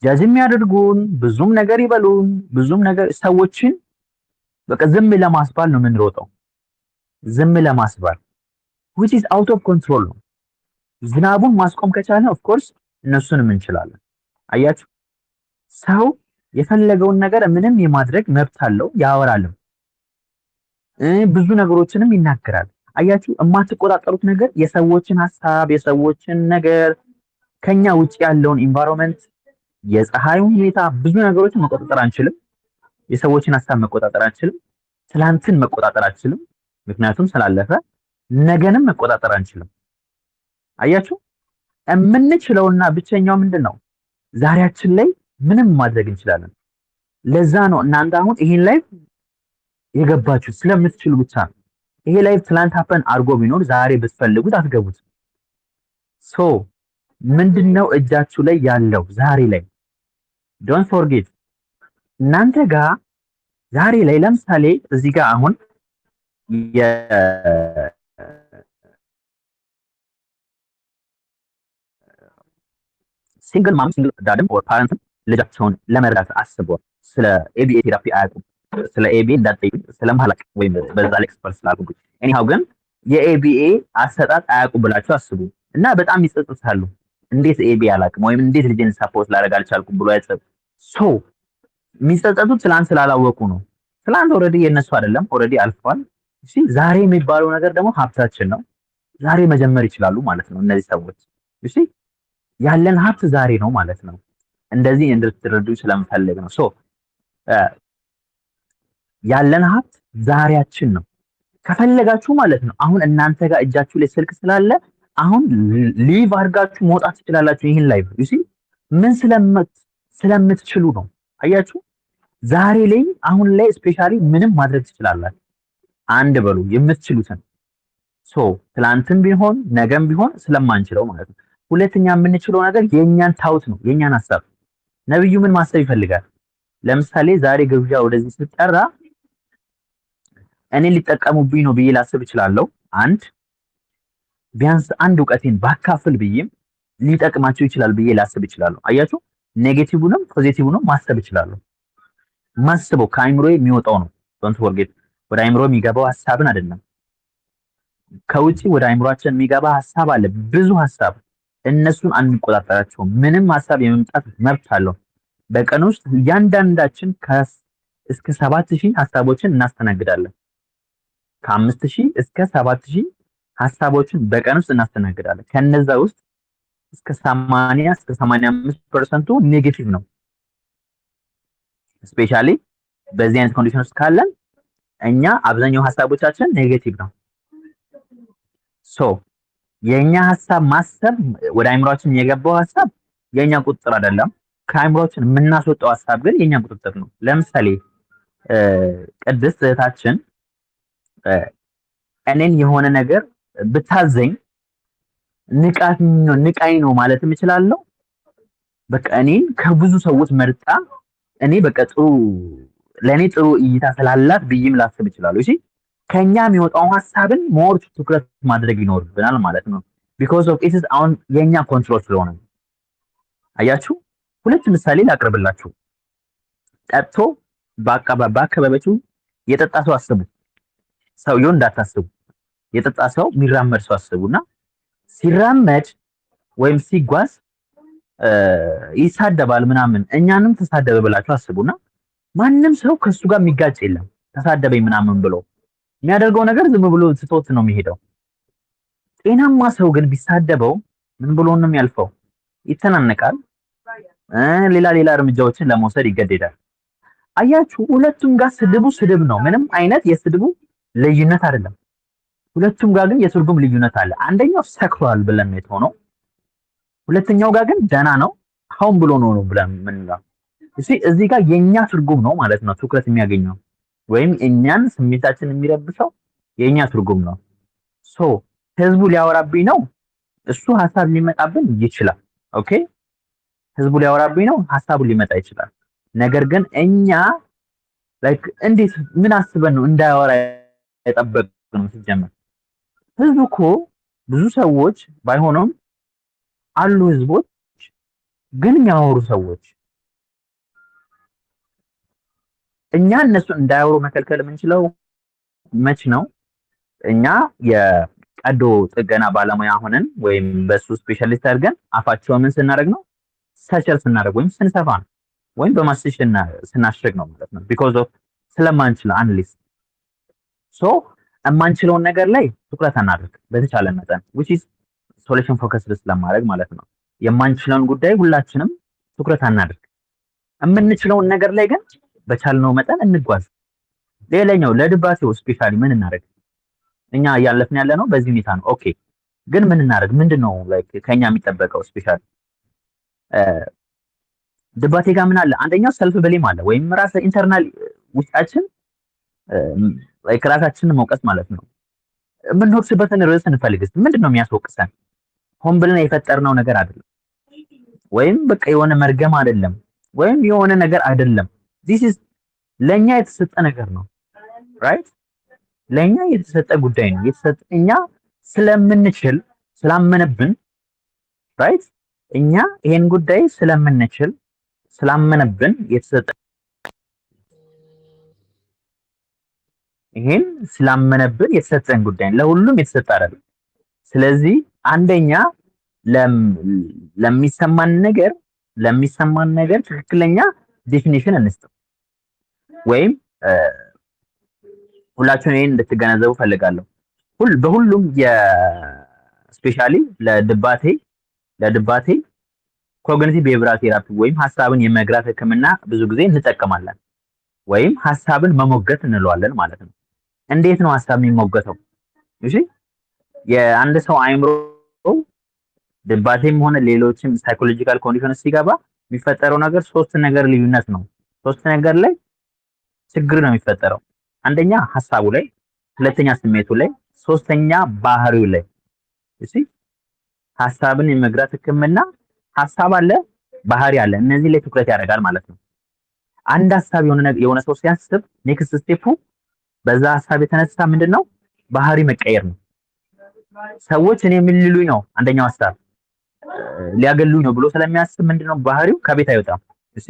ጃጅ የሚያደርጉን ብዙም ነገር ይበሉን ብዙም ነገር ሰዎችን በቃ ዝም ለማስባል ነው የምንሮጠው። ዝም ለማስባል which is out of control ነው። ዝናቡን ማስቆም ከቻለ of course እነሱንም እንችላለን። አያችሁ፣ ሰው የፈለገውን ነገር ምንም የማድረግ መብት አለው፣ ያወራልም፣ ብዙ ነገሮችንም ይናገራል። አያችሁ፣ የማትቆጣጠሩት ነገር የሰዎችን ሀሳብ፣ የሰዎችን ነገር፣ ከኛ ውጭ ያለውን ኢንቫይሮንመንት፣ የፀሐዩን ሁኔታ፣ ብዙ ነገሮችን መቆጣጠር አንችልም። የሰዎችን ሀሳብ መቆጣጠር አንችልም። ትላንትን መቆጣጠር አንችልም፣ ምክንያቱም ስላለፈ። ነገንም መቆጣጠር አንችልም። አያችሁ፣ የምንችለውና ብቸኛው ምንድነው? ዛሬያችን ላይ ምንም ማድረግ እንችላለን። ለዛ ነው እናንተ አሁን ይሄን ላይፍ የገባችሁ ስለምትችሉ ብቻ ነው። ይሄ ላይፍ ትላንት ሀፐን አድርጎ ቢኖር ዛሬ ብትፈልጉት አትገቡት። ምንድነው እጃችሁ ላይ ያለው ዛሬ ላይ? ዶንት ፎርጌት እናንተ ጋር ዛሬ ላይ ለምሳሌ እዚህ ጋር አሁን ሲንግል ማም ሲንግል ዳድም ኦር ፓረንትም ልጃቸውን ለመርዳት አስበው ስለ ኤቢኤ ቴራፒ አያውቁም። ስለ ኤቢኤ እንዳትጠይቁኝ ስለማላውቅ ወይም በዛ ላይ ኤክስፐርት ስላልኩኝ፣ ኤኒሃው ግን የኤቢኤ አሰጣጥ አያውቁም ብላችሁ አስቡ እና በጣም ይጸጽታሉ። እንዴት ኤቢ አላውቅም ወይም እንዴት ልጄን ሰፖርት ላደርግ አልቻልኩም ብሎ ያሰብ ሶ የሚጸጸቱት ትላንት ስላላወቁ ነው። ትላንት ኦልሬዲ የነሱ አይደለም፣ ኦልሬዲ አልፏል። እሺ ዛሬ የሚባለው ነገር ደግሞ ሀብታችን ነው። ዛሬ መጀመር ይችላሉ ማለት ነው እነዚህ ሰዎች። እሺ ያለን ሀብት ዛሬ ነው ማለት ነው። እንደዚህ እንድትረዱ ስለምፈልግ ነው። ሶ ያለን ሀብት ዛሬያችን ነው። ከፈለጋችሁ ማለት ነው አሁን እናንተ ጋር እጃችሁ ላይ ስልክ ስላለ አሁን ሊቭ አድርጋችሁ መውጣት ትችላላችሁ። ይህን ላይቭ ዩ ሲ ምን ስለምትችሉ ነው። አያችሁ ዛሬ ላይ አሁን ላይ ስፔሻሊ ምንም ማድረግ ትችላላችሁ። አንድ በሉ የምትችሉትን። ሶ ትላንትም ቢሆን ነገም ቢሆን ስለማንችለው ማለት ነው። ሁለተኛ የምንችለው ነገር የኛን ታውት ነው፣ የኛን ሀሳብ። ነብዩ ምን ማሰብ ይፈልጋል? ለምሳሌ ዛሬ ግብዣ ወደዚህ ስትጠራ እኔ ሊጠቀሙብኝ ነው ብዬ ላስብ እችላለሁ። አንድ ቢያንስ አንድ እውቀቴን ባካፍል ብዬም ሊጠቅማቸው ይችላል ብዬ ላስብ እችላለሁ። አያችሁ ኔጌቲቭንም ፖዚቲቭንም ማሰብ እችላለሁ። ማስበው ከአይምሮ የሚወጣው ነው። ዶንት ፎርጌት ወደ አይምሮ የሚገባው ሀሳብን አይደለም። ከውጪ ወደ አይምሮአችን የሚገባ ሀሳብ አለ፣ ብዙ ሀሳብ። እነሱን አንቆጣጠራቸውም። ምንም ሀሳብ የመምጣት መብት አለው። በቀን ውስጥ እያንዳንዳችን እስከ 7000 ሀሳቦችን እናስተናግዳለን። ከ5000 እስከ 7000 ሀሳቦችን በቀን ውስጥ እናስተናግዳለን። ከነዛ ውስጥ እስከ 80 እስከ 85% ኔጌቲቭ ነው። ስፔሻሊ በዚህ አይነት ኮንዲሽን ውስጥ ካለን እኛ አብዛኛው ሀሳቦቻችን ኔጌቲቭ ነው። ሶ የኛ ሀሳብ ማሰብ ወደ አይምሮአችን የገባው ሀሳብ የኛ ቁጥጥር አይደለም። ከአይምሮአችን የምናስወጣው ሀሳብ ግን የኛ ቁጥጥር ነው። ለምሳሌ ቅድስት እህታችን እኔን የሆነ ነገር ብታዘኝ ንቃኝ ነው ማለት እችላለሁ። በቃ እኔን ከብዙ ሰዎች መርጣ እኔ በቃ ለኔ ጥሩ እይታ ስላላት ብዬም ላስብ እችላለሁ። እሺ ከኛ የሚወጣው ሀሳብን ሞር ትኩረት ማድረግ ይኖርብናል ማለት ነው። because of it is አሁን የኛ ኮንትሮል ስለሆነ። አያችሁ ሁለት ምሳሌ ላቅርብላችሁ። ጠጥቶ በአካባቢያችሁ የጠጣ ሰው አስቡ። ሰውየው እንዳታስቡ። የጠጣ ሰው የሚራመድ ሰው አስቡና ሲራመድ ወይም ሲጓዝ ይሳደባል ምናምን፣ እኛንም ተሳደበ ብላችሁ አስቡና ማንም ሰው ከሱ ጋር የሚጋጭ የለም። ተሳደበኝ ምናምን ብሎ የሚያደርገው ነገር ዝም ብሎ ስቶት ነው የሚሄደው። ጤናማ ሰው ግን ቢሳደበው ምን ብሎ ነው የሚያልፈው? ይተናነቃል፣ ሌላ እርምጃዎችን ለመውሰድ ይገደዳል። አያችሁ ሁለቱም ጋር ስድቡ ስድብ ነው። ምንም አይነት የስድቡ ልዩነት አይደለም። ሁለቱም ጋር ግን የትርጉም ልዩነት አለ። አንደኛው ሰክሯል ብለን ነው የተሆነው፣ ሁለተኛው ጋር ግን ደና ነው አሁን ብሎ ነው ብለን ምን ነው እዚህ ጋር የኛ ትርጉም ነው ማለት ነው ትኩረት የሚያገኘው ወይም እኛን ስሜታችን የሚረብሸው የኛ ትርጉም ነው። ሶ ህዝቡ ሊያወራብኝ ነው፣ እሱ ሀሳብ ሊመጣብን ይችላል። ኦኬ ህዝቡ ሊያወራብኝ ነው፣ ሀሳቡ ሊመጣ ይችላል። ነገር ግን እኛ ላይክ እንዴት ምን አስበን ነው እንዳያወራ የጠበቅነው? ሲጀመር ህዝቡ እኮ ብዙ ሰዎች ባይሆኑም አሉ ህዝቦች ግን የሚያወሩ ሰዎች። እኛ እነሱን እንዳያወሩ መከልከል የምንችለው መች ነው? እኛ የቀዶ ጥገና ባለሙያ ሆነን ወይም በሱ ስፔሻሊስት አድርገን አፋቸው ምን ስናደርግ ነው? ሰቸር ስናደርግ ወይም ስንሰፋ ነው ወይም በማስሽ ስናሽግ ነው ማለት ነው። ቢኮዝ ኦፍ ስለማንችል አንሊስ ሶ የማንችለውን ነገር ላይ ትኩረት አናድርግ በተቻለ መጠን which is solution focused ስለማድረግ ማለት ነው። የማንችለውን ጉዳይ ሁላችንም ትኩረት አናድርግ። የምንችለውን ነገር ላይ ግን በቻልነው መጠን እንጓዝ። ሌላኛው ለድባቴው ስፔሻሊ ምን እናደርግ? እኛ እያለፍን ያለ ነው በዚህ ሁኔታ ነው። ኦኬ ግን ምን እናደርግ? ምንድነው ላይክ ከኛ የሚጠበቀው? ስፔሻሊ ድባቴ ጋር ምን አለ? አንደኛው ሰልፍ ብሌም አለ ወይም ራስ ኢንተርናል ውስጣችን ላይክ ራሳችንን መውቀስ ማለት ነው። የምንወቅስበትን ርዕስ እንፈልግ። ምንድነው የሚያስወቅሰን? ሆን ብለን የፈጠርነው ነገር አይደለም፣ ወይም በቃ የሆነ መርገም አይደለም፣ ወይም የሆነ ነገር አይደለም። this is ለኛ የተሰጠ ነገር ነው። ራይት ለኛ የተሰጠ ጉዳይ ነው። የተሰጠ እኛ ስለምንችል ስላመነብን፣ ራይት እኛ ይሄን ጉዳይ ስለምንችል ስላመነብን የተሰጠ ይሄን ስላመነብን የተሰጠን ጉዳይ ለሁሉም የተሰጠ አይደለም። ስለዚህ አንደኛ ለሚሰማን ነገር ትክክለኛ ዴፊኒሽን እንስጥ ወይም ሁላችሁም ይሄን እንድትገነዘቡ ፈልጋለሁ። በሁሉም የስፔሻሊ ለድባቴ ኮግኒቲቭ ቢሄቪራል ቴራፒ ወይም ሀሳብን የመግራት ህክምና ብዙ ጊዜ እንጠቀማለን ወይም ሀሳብን መሞገት እንለዋለን ማለት ነው። እንዴት ነው ሀሳብ የሚሞገተው? እሺ የአንድ ሰው አይምሮ ድባቴም ሆነ ሌሎችም ሳይኮሎጂካል ኮንዲሽን ሲገባ የሚፈጠረው ነገር ሶስት ነገር ልዩነት ነው። ሶስት ነገር ላይ ችግር ነው የሚፈጠረው። አንደኛ ሀሳቡ ላይ፣ ሁለተኛ ስሜቱ ላይ፣ ሶስተኛ ባህሪው ላይ። እሺ ሀሳብን የመግራት ህክምና ሀሳብ አለ፣ ባህሪ አለ። እነዚህ ላይ ትኩረት ያደርጋል ማለት ነው። አንድ ሀሳብ የሆነ ሰው ሲያስብ ኔክስት ስቴፑ በዛ ሀሳብ የተነሳ ምንድነው ባህሪ መቀየር ነው። ሰዎች እኔ ምን ሊሉኝ ነው፣ አንደኛው ሀሳብ ሊያገሉኝ ነው ብሎ ስለሚያስብ ምንድነው ባህሪው ከቤት አይወጣም። እሺ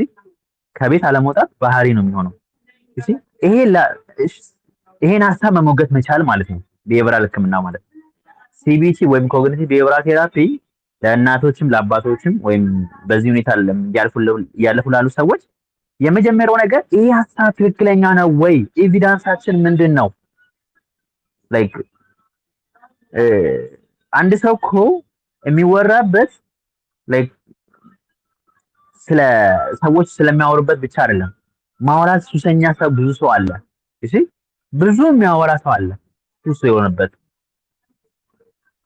ከቤት አለመውጣት ባህሪ ነው የሚሆነው። እሺ ይሄን ሀሳብ መሞገት መቻል ማለት ነው ቢሄቪራል ህክምና ማለት ነው። ሲቢቲ ወይም ኮግኒቲቭ ቢሄቪራል ቴራፒ ለእናቶችም ለአባቶችም ወይም በዚህ ሁኔታ እያለፉ ላሉ ሰዎች የመጀመሪያው ነገር ይሄ ሀሳብ ትክክለኛ ነው ወይ? ኤቪደንሳችን ምንድን ነው? ላይክ አንድ ሰው እኮ የሚወራበት ላይክ ስለ ሰዎች ስለሚያወሩበት ብቻ አይደለም። ማውራት ሱሰኛ ሰው ብዙ ሰው አለ። እሺ ብዙ የሚያወራ ሰው አለ ሱስ የሆነበት።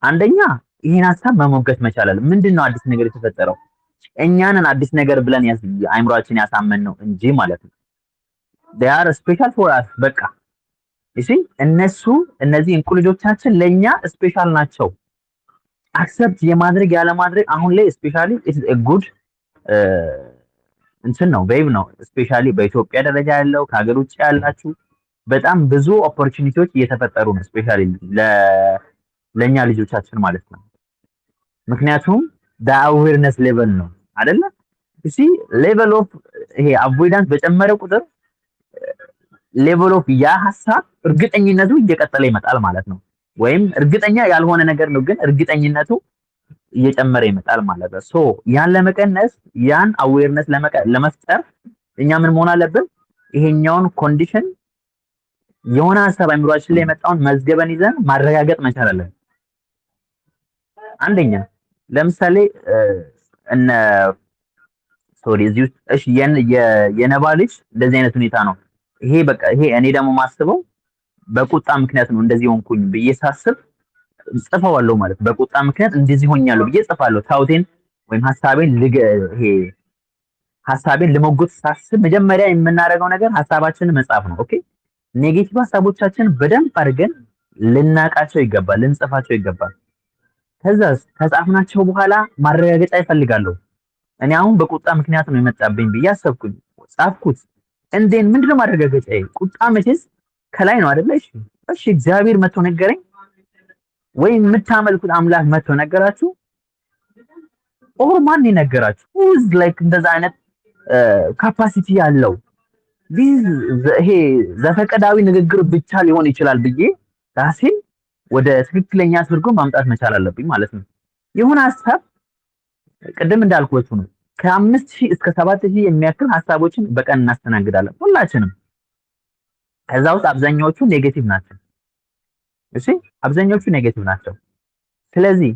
አንደኛ ይሄን ሀሳብ መሞገት መቻል አለ። ምንድነው አዲስ ነገር የተፈጠረው? እኛንን አዲስ ነገር ብለን አይምሮአችን ያሳመን ነው እንጂ ማለት ነው። they are special for us በቃ እሺ እነዚህ እንቁ ልጆቻችን ለኛ ስፔሻል ናቸው። አክሰፕት የማድረግ ያለ ማድረግ አሁን ላይ ስፔሻሊ ኢትስ ኤ ጉድ እንትን ነው ዌቭ ነው። ስፔሻሊ በኢትዮጵያ ደረጃ ያለው ከሀገር ውጭ ያላችሁ በጣም ብዙ ኦፖርቹኒቲዎች እየተፈጠሩ ነው። ስፔሻሊ ለኛ ልጆቻችን ማለት ነው። ምክንያቱም አዌርነስ ሌቨል ነው አይደለ? እሺ ሌቨል ኦፍ ይሄ አቮይዳንስ በጨመረ ቁጥር ሌቨል ኦፍ ያ ሀሳብ እርግጠኝነቱ እየቀጠለ ይመጣል ማለት ነው። ወይም እርግጠኛ ያልሆነ ነገር ነው ግን እርግጠኝነቱ እየጨመረ ይመጣል ማለት ነው። ሶ ያን ለመቀነስ ያን አዌርነስ ለመፍጠር እኛ ምን መሆን አለብን? ይሄኛውን ኮንዲሽን የሆነ ሀሳብ አይምሮአችን ላይ የመጣውን መዝገበን ይዘን ማረጋገጥ መቻል አለብን። አንደኛ ለምሳሌ እነ ሶሪ እዚህ ውስጥ እሺ የነባ ልጅ እንደዚህ አይነት ሁኔታ ነው። ይሄ እኔ ደግሞ ማስበው በቁጣ ምክንያት ነው እንደዚህ ሆንኩኝ ብዬ ሳስብ ጽፈዋለሁ ማለት በቁጣ ምክንያት እንደዚህ ሆኛለሁ ብዬ ጽፋለሁ። ታውቴን ወይም ሀሳቤን ለመጎት ሳስብ መጀመሪያ የምናደርገው ነገር ሀሳባችንን መጻፍ ነው። ኦኬ ኔጌቲቭ ሀሳቦቻችንን በደንብ አድርገን ልናቃቸው ይገባል፣ ልንጽፋቸው ይገባል። ከዛስ ከጻፍናቸው በኋላ ማረጋገጫ ይፈልጋለሁ። እኔ አሁን በቁጣ ምክንያት ነው የመጣብኝ ብዬ አሰብኩኝ፣ ጻፍኩት። እንዴን ምንድነው ማረጋገጫዬ? ቁጣ መቼስ ከላይ ነው አይደለ? እሺ እግዚአብሔር መጥቶ ነገረኝ ወይ የምታመልኩት አምላክ መጥቶ ነገራችሁ? ኦር ማን ነገራችሁ? who's like እንደዛ አይነት ካፓሲቲ ያለው ይሄ ዘፈቀዳዊ ንግግር ብቻ ሊሆን ይችላል ብዬ ራሴን ወደ ትክክለኛ ትርጉም ማምጣት መቻል አለብኝ ማለት ነው። የሆነ ሀሳብ ቅድም እንዳልኩት ነው ከ5000 እስከ 7000 የሚያክል ሀሳቦችን በቀን እናስተናግዳለን ሁላችንም። ከዛ ውስጥ አብዛኛዎቹ ኔጌቲቭ ናቸው። እሺ አብዛኛዎቹ ኔጌቲቭ ናቸው። ስለዚህ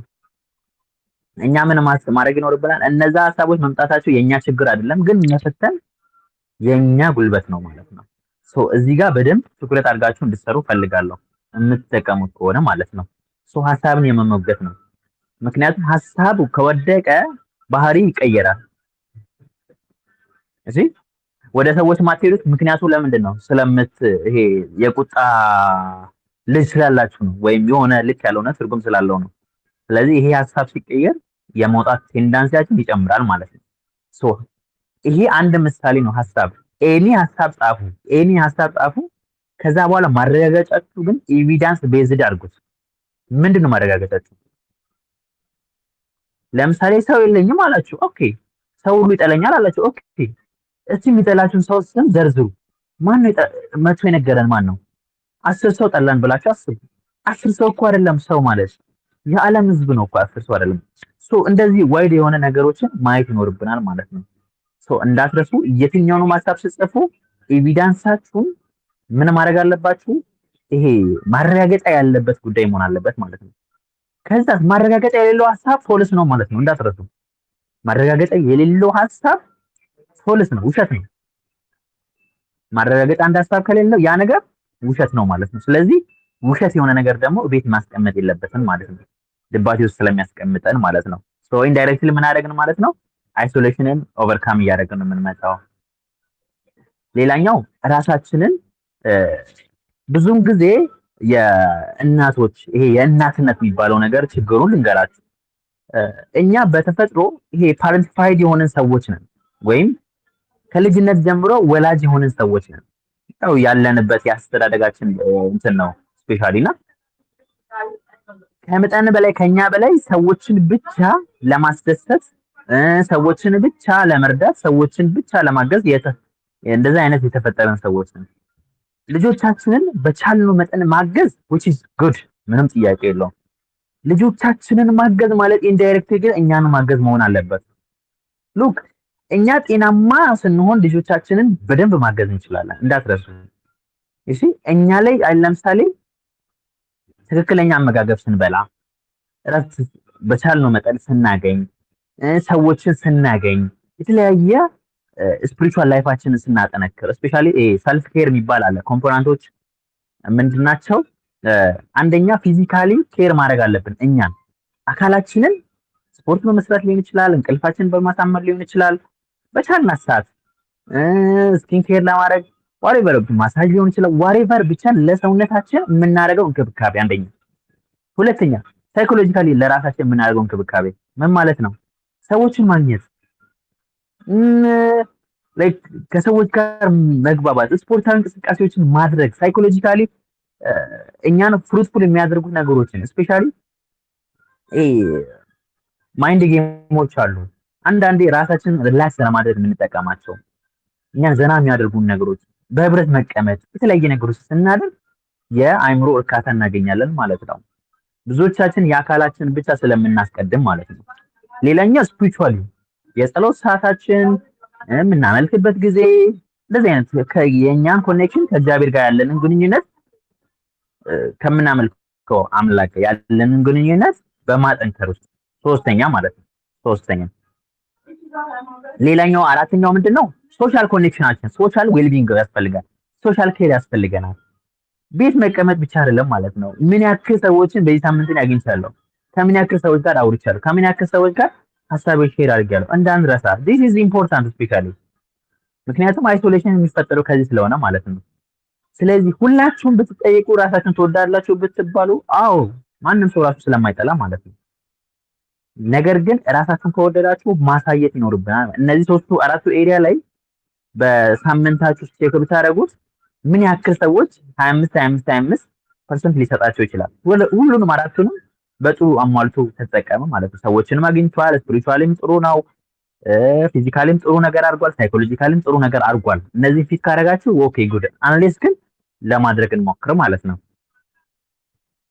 እኛ ምን ማድረግ ይኖርብናል? እነዛ ሀሳቦች መምጣታቸው የኛ ችግር አይደለም፣ ግን መፈተን የኛ ጉልበት ነው ማለት ነው። ሶ እዚህ ጋር በደንብ ትኩረት አድርጋችሁ እንድትሰሩ ፈልጋለሁ የምትጠቀሙት ከሆነ ማለት ነው። ሶ ሀሳብን የመሞገት ነው። ምክንያቱም ሀሳቡ ከወደቀ ባህሪ ይቀየራል። እሺ ወደ ሰዎች ማትሄዱት ምክንያቱ ለምንድን ነው? ይሄ የቁጣ ልጅ ስላላችሁ ነው፣ ወይም የሆነ ልክ ያልሆነ ትርጉም ስላለው ነው። ስለዚህ ይሄ ሀሳብ ሲቀየር የመውጣት ቴንዳንሲያችን ይጨምራል ማለት ነው። ሶ ይሄ አንድ ምሳሌ ነው። ኤኒ ሀሳብ ጻፉ። ከዛ በኋላ ማረጋገጫችሁ ግን ኤቪደንስ ቤዝድ አድርጉት። ምንድነው ማረጋገጫችሁ? ለምሳሌ ሰው የለኝም አላችሁ። ኦኬ ሰው ሁሉ ይጠለኛል አላችሁ። ኦኬ እስቲ የሚጠላችሁን ሰው ስም ዘርዝሩ። ማን ነው መጥቶ የነገረን? ማን ነው? 10 ሰው ጠላን ብላችሁ አስቡ። 10 ሰው እኮ አይደለም ሰው ማለት የዓለም ህዝብ ነው እኮ 10 ሰው አይደለም። እንደዚህ ዋይድ የሆነ ነገሮችን ማየት ይኖርብናል ማለት ነው። እንዳትረሱ፣ የትኛውንም ሀሳብ ስትጽፉ ኤቪዳንሳችሁን ምን ማድረግ አለባችሁ? ይሄ ማረጋገጫ ያለበት ጉዳይ መሆን አለበት ማለት ነው። ከዛ ማረጋገጫ የሌለው ሀሳብ ፎልስ ነው ማለት ነው። እንዳትረሱ፣ ማረጋገጫ የሌለው ሀሳብ ፎልስ ነው፣ ውሸት ነው። ማረጋገጫ አንድ ሀሳብ ከሌለው ያ ነገር ውሸት ነው ማለት ነው። ስለዚህ ውሸት የሆነ ነገር ደግሞ ቤት ማስቀመጥ የለበትም ማለት ነው። ድባቴ ውስጥ ስለሚያስቀምጠን ማለት ነው። ኢንዳይሬክትሊ ምን አደረግን ማለት ነው? አይሶሌሽንን ኦቨርካም እያደረግን ነው የምንመጣው። ሌላኛው ራሳችንን ብዙም ጊዜ የእናቶች ይሄ የእናትነት የሚባለው ነገር ችግሩን ልንገራችሁ። እኛ በተፈጥሮ ይሄ ፓረንቲፋይድ የሆነን ሰዎች ነን፣ ወይም ከልጅነት ጀምሮ ወላጅ የሆነን ሰዎች ነን። ያው ያለንበት የአስተዳደጋችን እንትን ነው ስፔሻሊ እና ከመጠን በላይ ከኛ በላይ ሰዎችን ብቻ ለማስደሰት ሰዎችን ብቻ ለመርዳት ሰዎችን ብቻ ለማገዝ እንደዛ አይነት የተፈጠረን ሰዎች ነን። ልጆቻችንን በቻልነው መጠን ማገዝ which is good ምንም ጥያቄ የለውም። ልጆቻችንን ማገዝ ማለት ኢንዳይሬክት ግን እኛን ማገዝ መሆን አለበት። ሉክ እኛ ጤናማ ስንሆን ልጆቻችንን በደንብ ማገዝ እንችላለን፣ እንዳትረሱ። እሺ እኛ ላይ ለምሳሌ ትክክለኛ አመጋገብ ስንበላ፣ እረፍት በቻልነው መጠን ስናገኝ፣ ሰዎችን ስናገኝ፣ የተለያየ ስፒሪቹዋል ላይፋችንን ስናጠነክር፣ ስፔሻሊ ሰልፍ ኬር የሚባል አለ። ኮምፖነንቶች ምንድናቸው? አንደኛ ፊዚካሊ ኬር ማድረግ አለብን። እኛን አካላችንን ስፖርት በመስራት ሊሆን ይችላል፣ እንቅልፋችንን በማሳመር ሊሆን ይችላል። በቻልናት ሰዓት ስኪን ኬር ለማድረግ ዋሬቨር ማሳጅ ሊሆን ይችላል። ዋሬቨር ብቻ ለሰውነታችን የምናደርገው እንክብካቤ አንደኛ። ሁለተኛ ሳይኮሎጂካሊ ለራሳችን የምናደርገው እንክብካቤ ምን ማለት ነው? ሰዎችን ማግኘት፣ ላይክ ከሰዎች ጋር መግባባት፣ ስፖርታዊ እንቅስቃሴዎችን ማድረግ ሳይኮሎጂካሊ እኛን ፍሩትፉል የሚያደርጉት ነገሮችን ስፔሻሊ ማይንድ ጌሞች አሉ። አንዳንዴ ራሳችንን ሪላክስ ለማድረግ የምንጠቀማቸው እኛን ዘና የሚያደርጉን ነገሮች፣ በህብረት መቀመጥ፣ የተለያየ ነገሮች ስናደርግ የአእምሮ እርካታ እናገኛለን ማለት ነው። ብዙዎቻችን የአካላችን ብቻ ስለምናስቀድም ማለት ነው። ሌላኛው ስፒሪቹዋሊ የጸሎት ሰዓታችን የምናመልክበት ጊዜ እንደዚህ አይነት የእኛን ኮኔክሽን ከእግዚአብሔር ጋር ያለንን ግንኙነት ከምናመልከው አምላክ ያለንን ግንኙነት በማጠንከር ውስጥ ሶስተኛ ማለት ነው። ሌላኛው አራተኛው ምንድነው? ሶሻል ኮኔክሽናችን፣ ሶሻል ዌልቢንግ ያስፈልጋል። ሶሻል ኬር ያስፈልገናል። ቤት መቀመጥ ብቻ አይደለም ማለት ነው። ምን ያክል ሰዎችን በዚህ ሳምንት አግኝቻለሁ፣ ከምን ያክል ሰዎች ጋር አውርቻለሁ፣ ከምን ያክል ሰዎች ጋር ሀሳቦች ሼር አድርጌያለሁ እንዳንረሳ። this is important especially ምክንያቱም አይሶሌሽን የሚፈጠረው ከዚህ ስለሆነ ማለት ነው። ስለዚህ ሁላችሁም ብትጠይቁ ራሳችሁን ትወዳላችሁ ብትባሉ አዎ፣ ማንም ሰው ራሱ ስለማይጠላ ማለት ነው። ነገር ግን ራሳችሁን ከወደዳችሁ ማሳየት ይኖርብናል። እነዚህ ሶስቱ አራቱ ኤሪያ ላይ በሳምንታችሁ ውስጥ ቼክ ብታደርጉት ምን ያክል ሰዎች 25% ሊሰጣቸው ይችላል። ሁሉንም አራቱንም በጥሩ አሟልቶ ተጠቀመ ማለት ነው። ሰዎችንም አግኝቷል፣ ስፒሪቹዋሊም ጥሩ ነው፣ ፊዚካሊም ጥሩ ነገር አድርጓል፣ ሳይኮሎጂካሊም ጥሩ ነገር አድርጓል። እነዚህ ፊት ካደረጋችሁ ኦኬ ጉድ። አንሌስ ግን ለማድረግ እንሞክር ማለት ነው።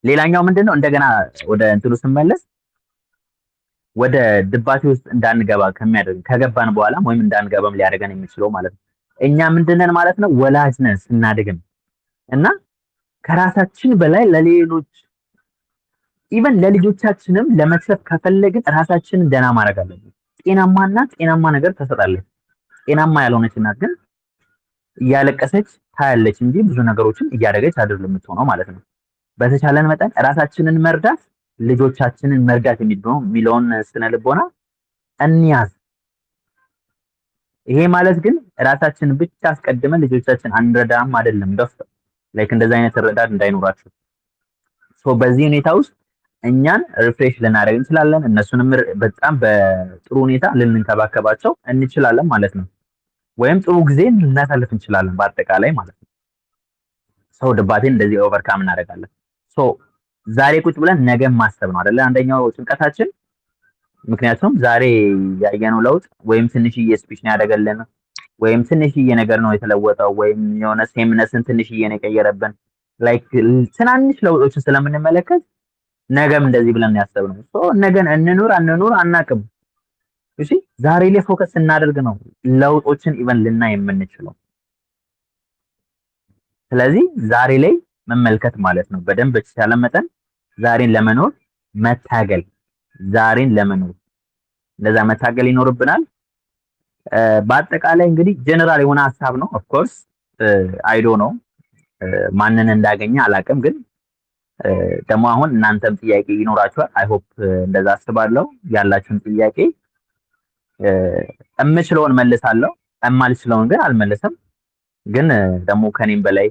ሌላኛው ምንድነው? እንደገና ወደ እንትሉ ስመለስ ወደ ድባቴ ውስጥ እንዳንገባ ከገባን በኋላ ወይም እንዳንገባም ሊያደርገን የሚችለው ማለት ነው። እኛ ምንድነን ማለት ነው? ወላጅ ነን ስናድግም እና ከራሳችን በላይ ለሌሎች ኢቨን ለልጆቻችንም ለመክሰፍ ከፈለግን ራሳችንን ደህና ማድረግ አለብን። ጤናማ ነገር ተሰጣለች። ጤናማ ያልሆነች እናት ግን እያለቀሰች ታያለች እንጂ ብዙ ነገሮችን እያደረገች አይደለም የምትሆነው ማለት ነው። በተቻለን መጠን ራሳችንን መርዳት ልጆቻችንን መርዳት የሚለውን ስነ ልቦና እንያዝ። ይሄ ማለት ግን ራሳችንን ብቻ አስቀድመን ልጆቻችን አንረዳም አይደለም። ላይክ እንደዛ አይነት ረዳት እንዳይኖራችሁ። በዚህ ሁኔታ ውስጥ እኛን ሪፍሬሽ ልናደርግ እንችላለን። እነሱንም በጣም በጥሩ ሁኔታ ልንንከባከባቸው እንችላለን ማለት ነው። ወይም ጥሩ ጊዜ ልናሳልፍ እንችላለን በአጠቃላይ ማለት ነው። ድባቴን እንደዚህ ኦቨርካም እናደርጋለን። ዛሬ ቁጭ ብለን ነገ ማሰብ ነው አይደለ? አንደኛው ጭንቀታችን። ምክንያቱም ዛሬ ያየነው ለውጥ ወይም ትንሽዬ ስፒች ነው ያደረገልን፣ ወይም ትንሽዬ ነገር ነው የተለወጠው፣ ወይም የሆነ ሴምነስን ትንሽዬ ነው የቀየረብን። ላይክ ትናንሽ ለውጦችን ስለምንመለከት ነገም እንደዚህ ብለን ያሰብነው ነገን እንኑር አንኑር አናቅም። እሺ ዛሬ ላይ ፎከስ እናደርግ ነው ለውጦችን ኢቨን ልናይ የምንችለው። ስለዚህ ዛሬ ላይ መመልከት ማለት ነው። በደንብ በተቻለ መጠን ዛሬን ለመኖር መታገል፣ ዛሬን ለመኖር እንደዛ መታገል ይኖርብናል። በአጠቃላይ እንግዲህ ጀነራል የሆነ ሀሳብ ነው። ኦፍ ኮርስ አይዶ ነው ማንን እንዳገኘ አላቅም፣ ግን ደግሞ አሁን እናንተም ጥያቄ ይኖራችኋል። አይ ሆፕ እንደዛ አስባለሁ። ያላችሁን ጥያቄ እምችለውን መልሳለሁ፣ እማልችለውን ግን አልመልስም። ግን ደግሞ ከኔም በላይ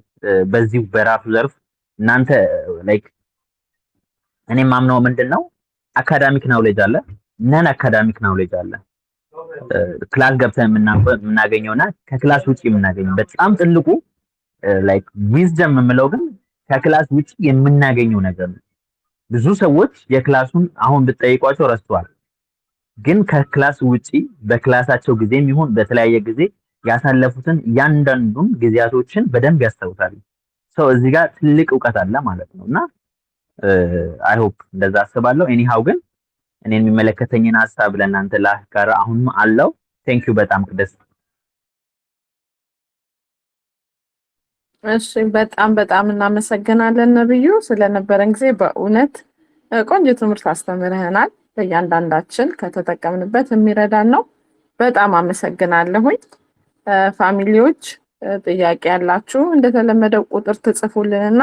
በዚህ በራሱ ዘርፍ እናንተ ላይክ እኔ ማምነው ምንድነው አካዳሚክ ናውሌጅ አለ፣ ነን አካዳሚክ ናውሌጅ አለ። ክላስ ገብተን የምናገኘውና ከክላስ ውጪ የምናገኘው በጣም ትልቁ ላይክ ዊዝደም የምለው ግን ከክላስ ውጪ የምናገኘው ነገር ነው። ብዙ ሰዎች የክላሱን አሁን ብትጠይቋቸው ረስተዋል፣ ግን ከክላስ ውጪ በክላሳቸው ጊዜም ይሁን በተለያየ ጊዜ ያሳለፉትን ያንዳንዱን ጊዜያቶችን በደንብ ያስታውሳሉ። ሰው እዚህ ጋር ትልቅ እውቀት አለ ማለት ነውና አይ ሆፕ እንደዛ አስባለሁ። ኤኒሃው ግን እኔ የሚመለከተኝን ሀሳብ ለእናንተ ላጋራ አሁንም አለው። ቴንክ ዩ በጣም ቅደስ። እሺ በጣም እናመሰግናለን ነብዩ ስለነበረን ጊዜ። በእውነት ቆንጆ ትምህርት አስተምረህናል። በእያንዳንዳችን ከተጠቀምንበት የሚረዳን ነው። በጣም አመሰግናለሁኝ። ፋሚሊዎች ጥያቄ ያላችሁ እንደተለመደው ቁጥር ትጽፉልንና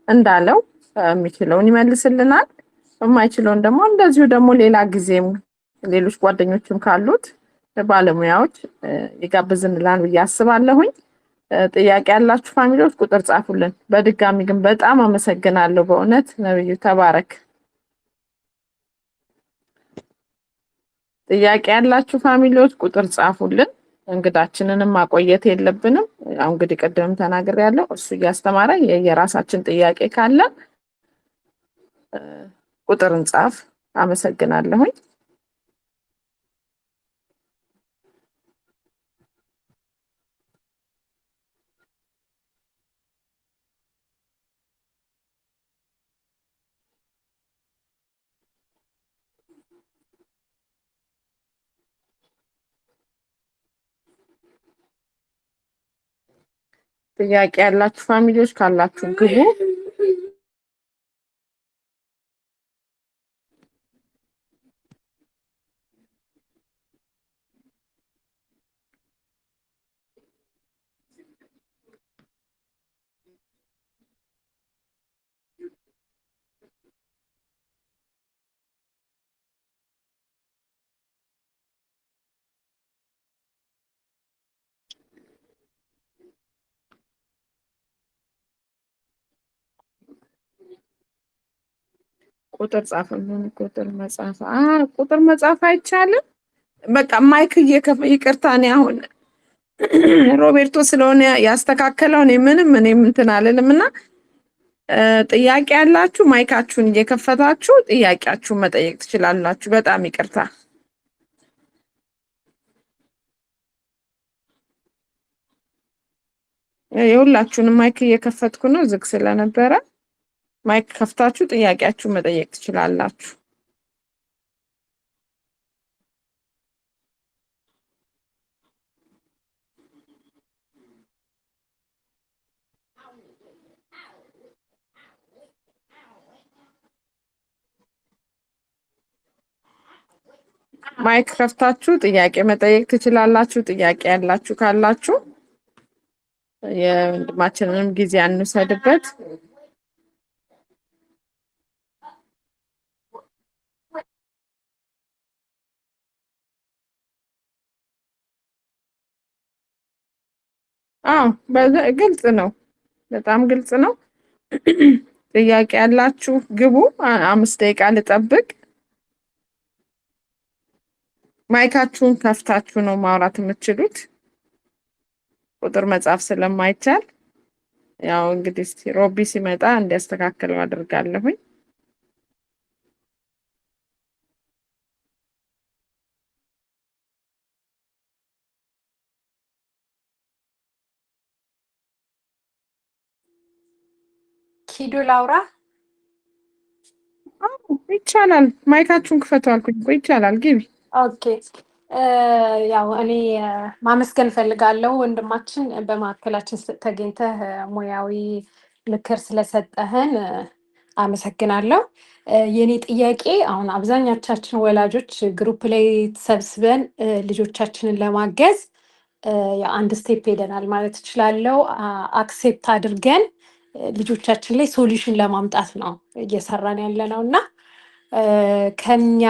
እንዳለው የሚችለውን ይመልስልናል፣ የማይችለውን ደግሞ እንደዚሁ ደግሞ ሌላ ጊዜም ሌሎች ጓደኞችም ካሉት ባለሙያዎች ይጋብዝልናል ብዬ አስባለሁኝ። ጥያቄ ያላችሁ ፋሚሊዎች ቁጥር ጻፉልን። በድጋሚ ግን በጣም አመሰግናለሁ። በእውነት ነብዩ ተባረክ። ጥያቄ ያላችሁ ፋሚሊዎች ቁጥር ጻፉልን። እንግዳችንንም ማቆየት የለብንም። ያው እንግዲህ ቀደም ተናግሬያለሁ። እሱ እያስተማረ የራሳችን ጥያቄ ካለ ቁጥር እንጻፍ። አመሰግናለሁኝ። ጥያቄ ያላችሁ ፋሚሊዎች ካላችሁ ግቡ። ቁጥር ጻፉልን። ቁጥር መጻፍ አይቻልም። በቃ ማይክ ይቅርታ፣ እኔ አሁን ሮቤርቶ ስለሆነ ያስተካከለው እኔም እንትን አልልም እና ጥያቄ ያላችሁ ማይካችሁን እየከፈታችሁ ጥያቄያችሁን መጠየቅ ትችላላችሁ። በጣም ይቅርታ። የሁላችሁንም ማይክ እየከፈትኩ ነው፣ ዝግ ስለነበረ ማይክ ከፍታችሁ ጥያቄያችሁን መጠየቅ ትችላላችሁ። ማይክ ከፍታችሁ ጥያቄ መጠየቅ ትችላላችሁ። ጥያቄ ያላችሁ ካላችሁ የወንድማችንንም ጊዜ አንውሰድበት። አዎ ግልጽ ነው፣ በጣም ግልጽ ነው። ጥያቄ ያላችሁ ግቡ። 5 ደቂቃ ልጠብቅ። ማይካችሁን ከፍታችሁ ነው ማውራት የምትችሉት፣ ቁጥር መጻፍ ስለማይቻል። ያው እንግዲህ ሮቢ ሲመጣ እንዲያስተካክለው አድርጋለሁኝ። ኪዱ ላውራ ይቻላል። ማይካችሁን ክፈቱ አልኩኝ እኮ ይቻላል። ግቢ። ኦኬ ያው እኔ ማመስገን ፈልጋለሁ ወንድማችን በማዕከላችን ተገኝተህ ሙያዊ ምክር ስለሰጠህን አመሰግናለሁ። የኔ ጥያቄ አሁን አብዛኛቻችን ወላጆች ግሩፕ ላይ ተሰብስበን ልጆቻችንን ለማገዝ አንድ ስቴፕ ሄደናል ማለት እችላለሁ። አክሴፕት አድርገን ልጆቻችን ላይ ሶሉሽን ለማምጣት ነው እየሰራን ያለ ነው እና ከኛ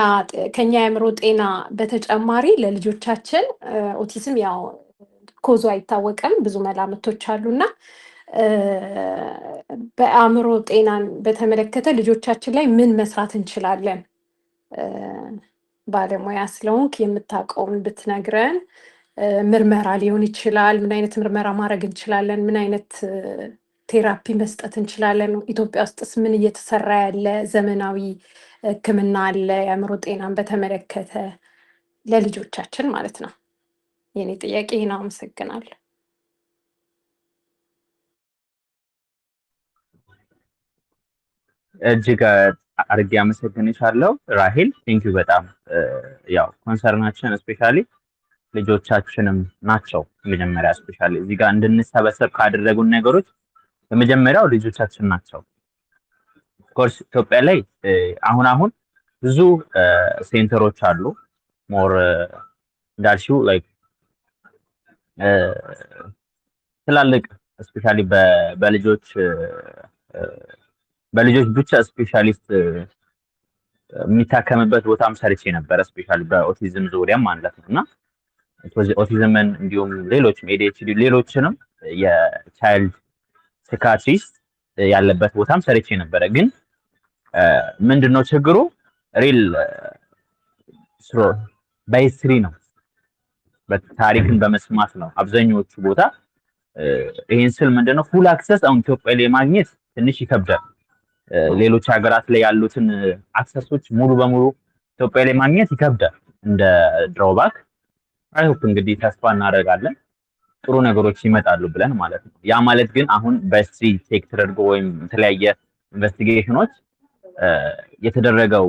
የአእምሮ ጤና በተጨማሪ ለልጆቻችን ኦቲዝም ያው ኮዙ አይታወቅም፣ ብዙ መላምቶች አሉና በአእምሮ ጤናን በተመለከተ ልጆቻችን ላይ ምን መስራት እንችላለን? ባለሙያ ስለሆንክ የምታውቀውን ብትነግረን። ምርመራ ሊሆን ይችላል። ምን አይነት ምርመራ ማድረግ እንችላለን? ምን አይነት ቴራፒ መስጠት እንችላለን? ኢትዮጵያ ውስጥስ ምን እየተሰራ ያለ ዘመናዊ ሕክምና አለ የአእምሮ ጤናን በተመለከተ ለልጆቻችን ማለት ነው። የኔ ጥያቄ ይህን። አመሰግናለሁ። እጅግ አድርጌ አመሰግንሻለሁ ራሄል። ቴንኪዩ በጣም ያው ኮንሰርናችን ስፔሻሊ ልጆቻችንም ናቸው። መጀመሪያ ስፔሻሊ እዚህ ጋር እንድንሰበሰብ ካደረጉን ነገሮች በመጀመሪያው ልጆቻችን ናቸው። ኦፍኮርስ ኢትዮጵያ ላይ አሁን ብዙ ሴንተሮች አሉ። ሞር እንዳልሽው ላይክ ትላልቅ ስፔሻሊ በልጆች ብቻ ስፔሻሊስት የሚታከምበት ቦታም ሰርቼ ነበረ። ስፔሻሊ በኦቲዝም ዙሪያም ማለት ነው እና ኦቲዝምን እንዲሁም ሌሎችም ኤዲኤችዲ ሌሎችንም የቻይልድ ሲካትሪስት ያለበት ቦታም ሰርቼ ነበረ። ግን ምንድነው ችግሩ? ሪል በሂስትሪ ነው፣ በታሪክን በመስማት ነው አብዛኞቹ ቦታ። ይህን ስል ምንድነው ፉል አክሰስ አሁን ኢትዮጵያ ላይ ማግኘት ትንሽ ይከብዳል። ሌሎች ሀገራት ላይ ያሉትን አክሰሶች ሙሉ በሙሉ ኢትዮጵያ ላይ ማግኘት ይከብዳል እንደ ድሮባክ። አይሆፕ እንግዲህ ተስፋ እናደርጋለን ጥሩ ነገሮች ይመጣሉ ብለን ማለት ነው። ያ ማለት ግን አሁን በሂስትሪ ቼክ ተደርጎ ወይም የተለያየ ኢንቨስቲጌሽኖች የተደረገው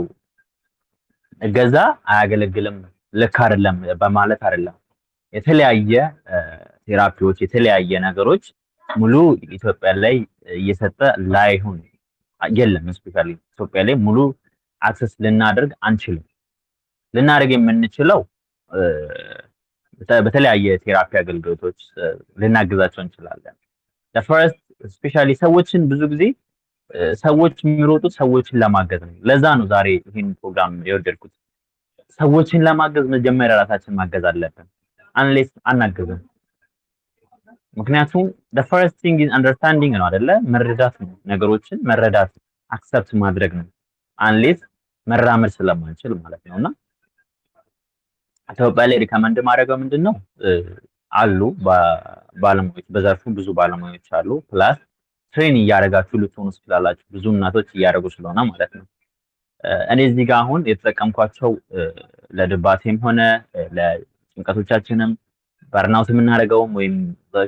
እገዛ አያገለግልም ልክ አይደለም በማለት አይደለም። የተለያየ ቴራፒዎች የተለያየ ነገሮች ሙሉ ኢትዮጵያ ላይ እየሰጠ ላይሆን የለም። ስፔሻሊ ኢትዮጵያ ላይ ሙሉ አክሰስ ልናደርግ አንችልም። ልናደርግ የምንችለው በተለያየ ቴራፒ አገልግሎቶች ልናግዛቸው እንችላለን። ለፈርስት ስፔሻሊ ሰዎችን ብዙ ጊዜ ሰዎች የሚሮጡት ሰዎችን ለማገዝ ነው። ለዛ ነው ዛሬ ይህን ፕሮግራም የወደድኩት። ሰዎችን ለማገዝ መጀመሪያ ራሳችን ማገዝ አለብን። አንሌስ አናገዝም። ምክንያቱም the first thing is understanding ነው አይደለ? መረዳት ነው። ነገሮችን መረዳት አክሰፕት ማድረግ ነው። አንሌስ መራመድ ስለማንችል ማለት ነውና ኢትዮጵያ ላይ ሪከመንድ ማድረገው ምንድነው አሉ ባለሙያዎች በዘርፉ ብዙ ባለሙያዎች አሉ። ፕላስ ትሬን እያደረጋችሁ ልትሆኑ ትችላላችሁ። ብዙ እናቶች እያደረጉ ስለሆነ ማለት ነው። እኔ እዚህ ጋር አሁን የተጠቀምኳቸው ለድባቴም ሆነ ለጭንቀቶቻችንም በርናውት የምናደርገውም ወይም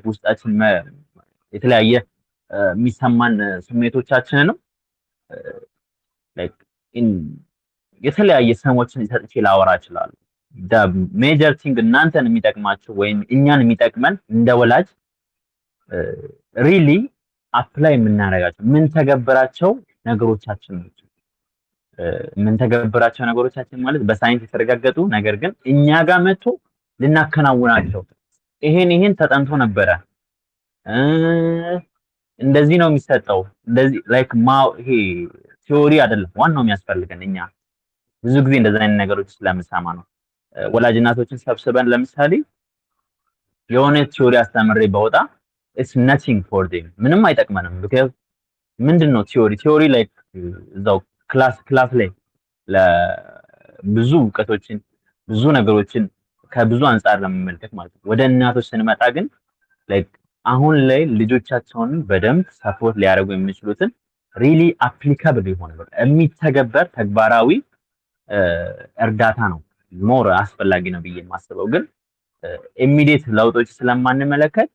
ውስጣችን የተለያየ የሚሰማን ስሜቶቻችንንም የተለያየ ስሞችን ሰጥቼ ላወራ እችላለሁ። ሜጀር ቲንግ እናንተን የሚጠቅማችሁ ወይም እኛን የሚጠቅመን እንደ ወላጅ ሪሊ አፕላይ የምናደርጋቸው የምንተገብራቸው ነገሮቻችን ናቸው። የምንተገብራቸው ነገሮቻችን ማለት በሳይንስ የተረጋገጡ ነገር ግን እኛ ጋር መጥቶ ልናከናውናቸው ይሄን ተጠንቶ ነበረ እንደዚህ ነው የሚሰጠው እንደዚህ ላይክ ይሄ ቲዮሪ አይደለም። ዋናው የሚያስፈልገን እኛ ብዙ ጊዜ እንደዛ አይነት ነገሮች ስለምሰማ ነው። ወላጅ እናቶችን ሰብስበን ለምሳሌ የሆነ ቲዮሪ አስተምሬ በወጣ it's nothing for them ምንም አይጠቅመንም። because ምንድነው ቲዮሪ ላይክ እዛው ክላስ ላይ ለብዙ እውቀቶችን ብዙ ነገሮችን ከብዙ አንፃር ለመመልከት ማለት ነው። ወደ እናቶች ስንመጣ ግን ላይክ አሁን ላይ ልጆቻቸውን በደንብ ሰፖርት ሊያደርጉ የሚችሉትን ሪሊ አፕሊካብል የሆነ በቃ የሚተገበር ተግባራዊ እርዳታ ነው ሞር አስፈላጊ ነው ብዬ የማስበው። ግን ኢሚዲየት ለውጦች ስለማንመለከት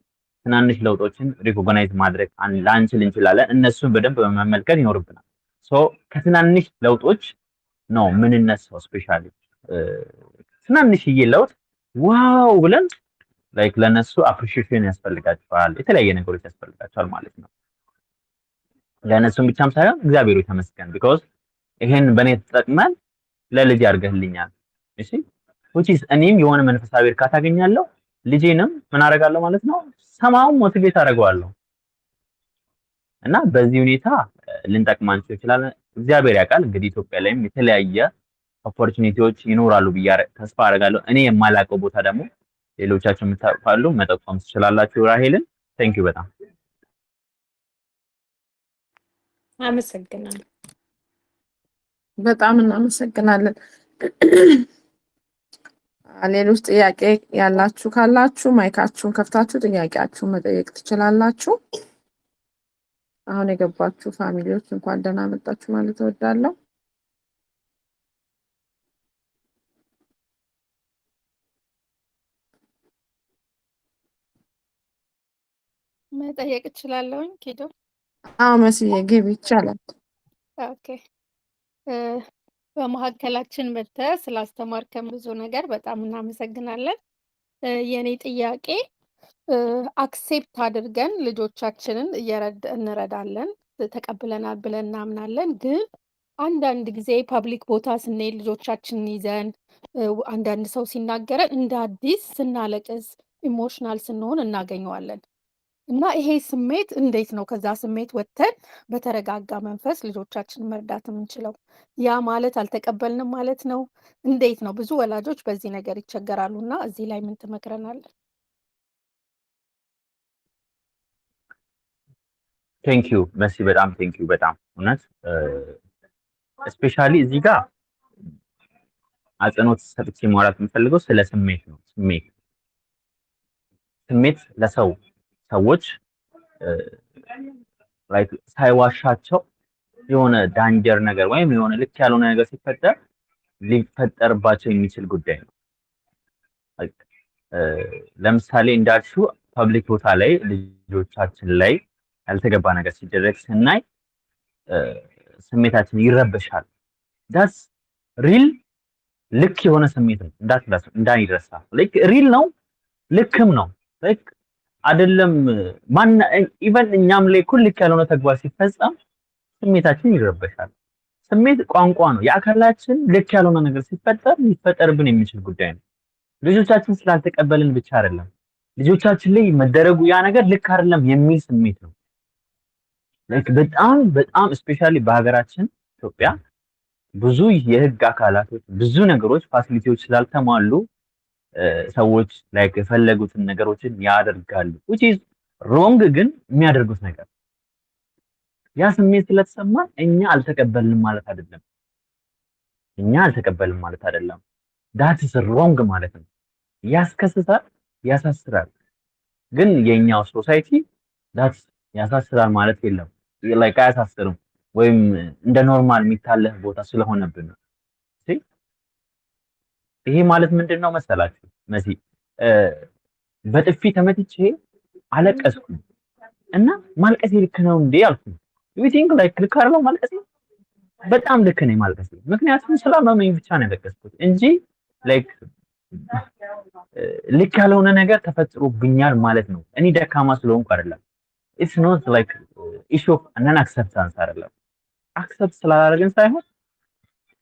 ትናንሽ ለውጦችን ሪኮግናይዝ ማድረግ ላንችል እንችላለን። እነሱን በደንብ መመልከት ይኖርብናል። ከትናንሽ ለውጦች ነው የምንነሳው። ስፔሻሊ ትናንሽዬ ለውጥ ዋው ብለን ላይክ ለነሱ አፕሪሺዬሽን ያስፈልጋቸዋል፣ የተለያየ ነገሮች ያስፈልጋቸዋል ማለት ነው። ለነሱም ብቻም ሳይሆን እግዚአብሔር ይመስገን ቢኮዝ ይሄን በእኔ ተጠቅመን ለልጅ አድርገህልኛል። እሺ which is እኔም የሆነ መንፈሳዊ እርካታ አገኛለሁ፣ ልጄንም ምን አደርጋለሁ ማለት ነው ሰማውን ሞቲቬት አደርገዋለሁ። እና በዚህ ሁኔታ ልንጠቅማቸው ይችላል። እግዚአብሔር ያውቃል። እንግዲህ ኢትዮጵያ ላይም የተለያየ ኦፖርቹኒቲዎች ይኖራሉ ብዬ ተስፋ አደርጋለሁ። እኔ የማላውቀው ቦታ ደግሞ ሌሎቻችሁ የምታውቃሉ መጠቆም ትችላላችሁ። ራሄልን ቴንክ ዩ በጣም አመሰግናለሁ። በጣም እናመሰግናለን። ሌሎች ጥያቄ ያላችሁ ካላችሁ ማይካችሁን ከፍታችሁ ጥያቄያችሁን መጠየቅ ትችላላችሁ። አሁን የገባችሁ ፋሚሊዎች እንኳን ደህና መጣችሁ ማለት እወዳለሁ። መጠየቅ እችላለሁኝ ኪዶ? አዎ መስዬ ግቢ ይቻላል። ኦኬ በመሀከላችን መጥተህ ስላስተማርከን ብዙ ነገር በጣም እናመሰግናለን። የኔ ጥያቄ አክሴፕት አድርገን ልጆቻችንን እንረዳለን ተቀብለናል ብለን እናምናለን። ግን አንዳንድ ጊዜ ፐብሊክ ቦታ ስንሄድ ልጆቻችንን ይዘን አንዳንድ ሰው ሲናገረን እንደ አዲስ ስናለቅስ ኢሞሽናል ስንሆን እናገኘዋለን። እና ይሄ ስሜት እንዴት ነው ከዛ ስሜት ወጥተን በተረጋጋ መንፈስ ልጆቻችንን መርዳት የምንችለው? ያ ማለት አልተቀበልንም ማለት ነው? እንዴት ነው? ብዙ ወላጆች በዚህ ነገር ይቸገራሉ እና እዚህ ላይ ምን ትመክረናለህ? ቴንክ ዩ መሲ፣ በጣም ቴንክ ዩ በጣም እውነት። ስፔሻሊ እዚህ ጋር አጽንኦት ሰጥቼ ማውራት የምፈልገው ስለ ስሜት ነው። ስሜት ለሰዎች ላይክ ሳይዋሻቸው የሆነ ዳንጀር ነገር ወይም የሆነ ልክ ያልሆነ ነገር ሲፈጠር ሊፈጠርባቸው የሚችል ጉዳይ ነው። ለምሳሌ እንዳልሽው ፐብሊክ ቦታ ላይ ልጆቻችን ላይ ያልተገባ ነገር ሲደረግ ስናይ ስሜታችን ይረበሻል። ዳስ ሪል ልክ የሆነ ስሜት ነው፣ እንዳይረሳ። ላይክ ሪል ነው፣ ልክም ነው። ላይክ አይደለም ኢቨን እኛም ላይ እኮ ልክ ያልሆነ ተግባር ሲፈጸም ስሜታችን ይረበሻል። ስሜት ቋንቋ ነው። የአካላችን ልክ ያልሆነ ነገር ሲፈጠር ሊፈጠርብን የሚችል ጉዳይ ነው። ልጆቻችን ስላልተቀበልን ብቻ አይደለም፣ ልጆቻችን ላይ መደረጉ ያ ነገር ልክ አይደለም የሚል ስሜት ነው። ላይክ በጣም በጣም ስፔሻሊ በሀገራችን ኢትዮጵያ ብዙ የህግ አካላቶች ብዙ ነገሮች ፋሲሊቲዎች ስላልተሟሉ ሰዎች ላይክ የፈለጉትን ነገሮችን ያደርጋሉ which is wrong። ግን የሚያደርጉት ነገር ያ ስሜት ስለተሰማ እኛ አልተቀበልንም ማለት አይደለም። that is wrong ማለት ነው። ያስከስሳል፣ ያሳስራል። ግን የኛው ሶሳይቲ that ያሳስራል ማለት የለም። ላይክ አያሳስርም ወይም እንደ ኖርማል የሚታለፍ ቦታ ስለሆነብን ነው። ይሄ ማለት ምንድነው መሰላችሁ መሲ? በጥፊ ተመትቼ አለቀስኩኝ እና ማልቀሴ ልክ ነው እንዴ አልኩኝ። you think like ልክ አይደለም ማልቀሴ? በጣም ልክ ነኝ ማልቀሴ። ምክንያቱም ስላመመኝ ብቻ ነው ያለቀስኩት እንጂ like ልክ ያልሆነ ነገር ተፈጥሮብኛል ማለት ነው። እኔ ደካማ ስለሆንኩ አይደለም። it's not like issue of non-acceptance አይደለም። አክሰፕት ስላላደረግን ሳይሆን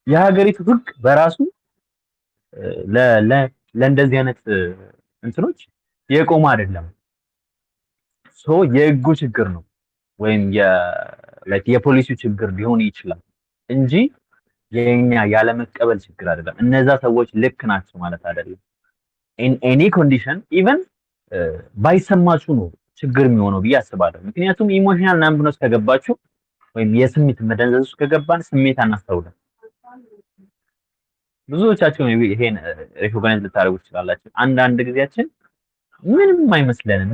የሀገሪቱ ህግ በራሱ ለእንደዚህ አይነት እንትኖች የቆመ አይደለም። ሶ የህጉ ችግር ነው ወይም የፖሊሲው ችግር ሊሆን ይችላል እንጂ የኛ ያለመቀበል ችግር አይደለም። እነዛ ሰዎች ልክ ናቸው ማለት አይደለም። in any condition even ባይሰማችሁ ነው ችግር የሚሆነው ብዬ አስባለሁ። ምክንያቱም ኢሞሽናል ናምብነስ ከገባችሁ ወይም የስሜት መደንዘዝ ውስጥ ከገባን ስሜት አናስተውልም። ብዙዎቻችሁ ይሄን ሪኮግናይዝ ልታደርጉ ትችላላችሁ። አንዳንድ ጊዜያችን ምንም አይመስለንም፣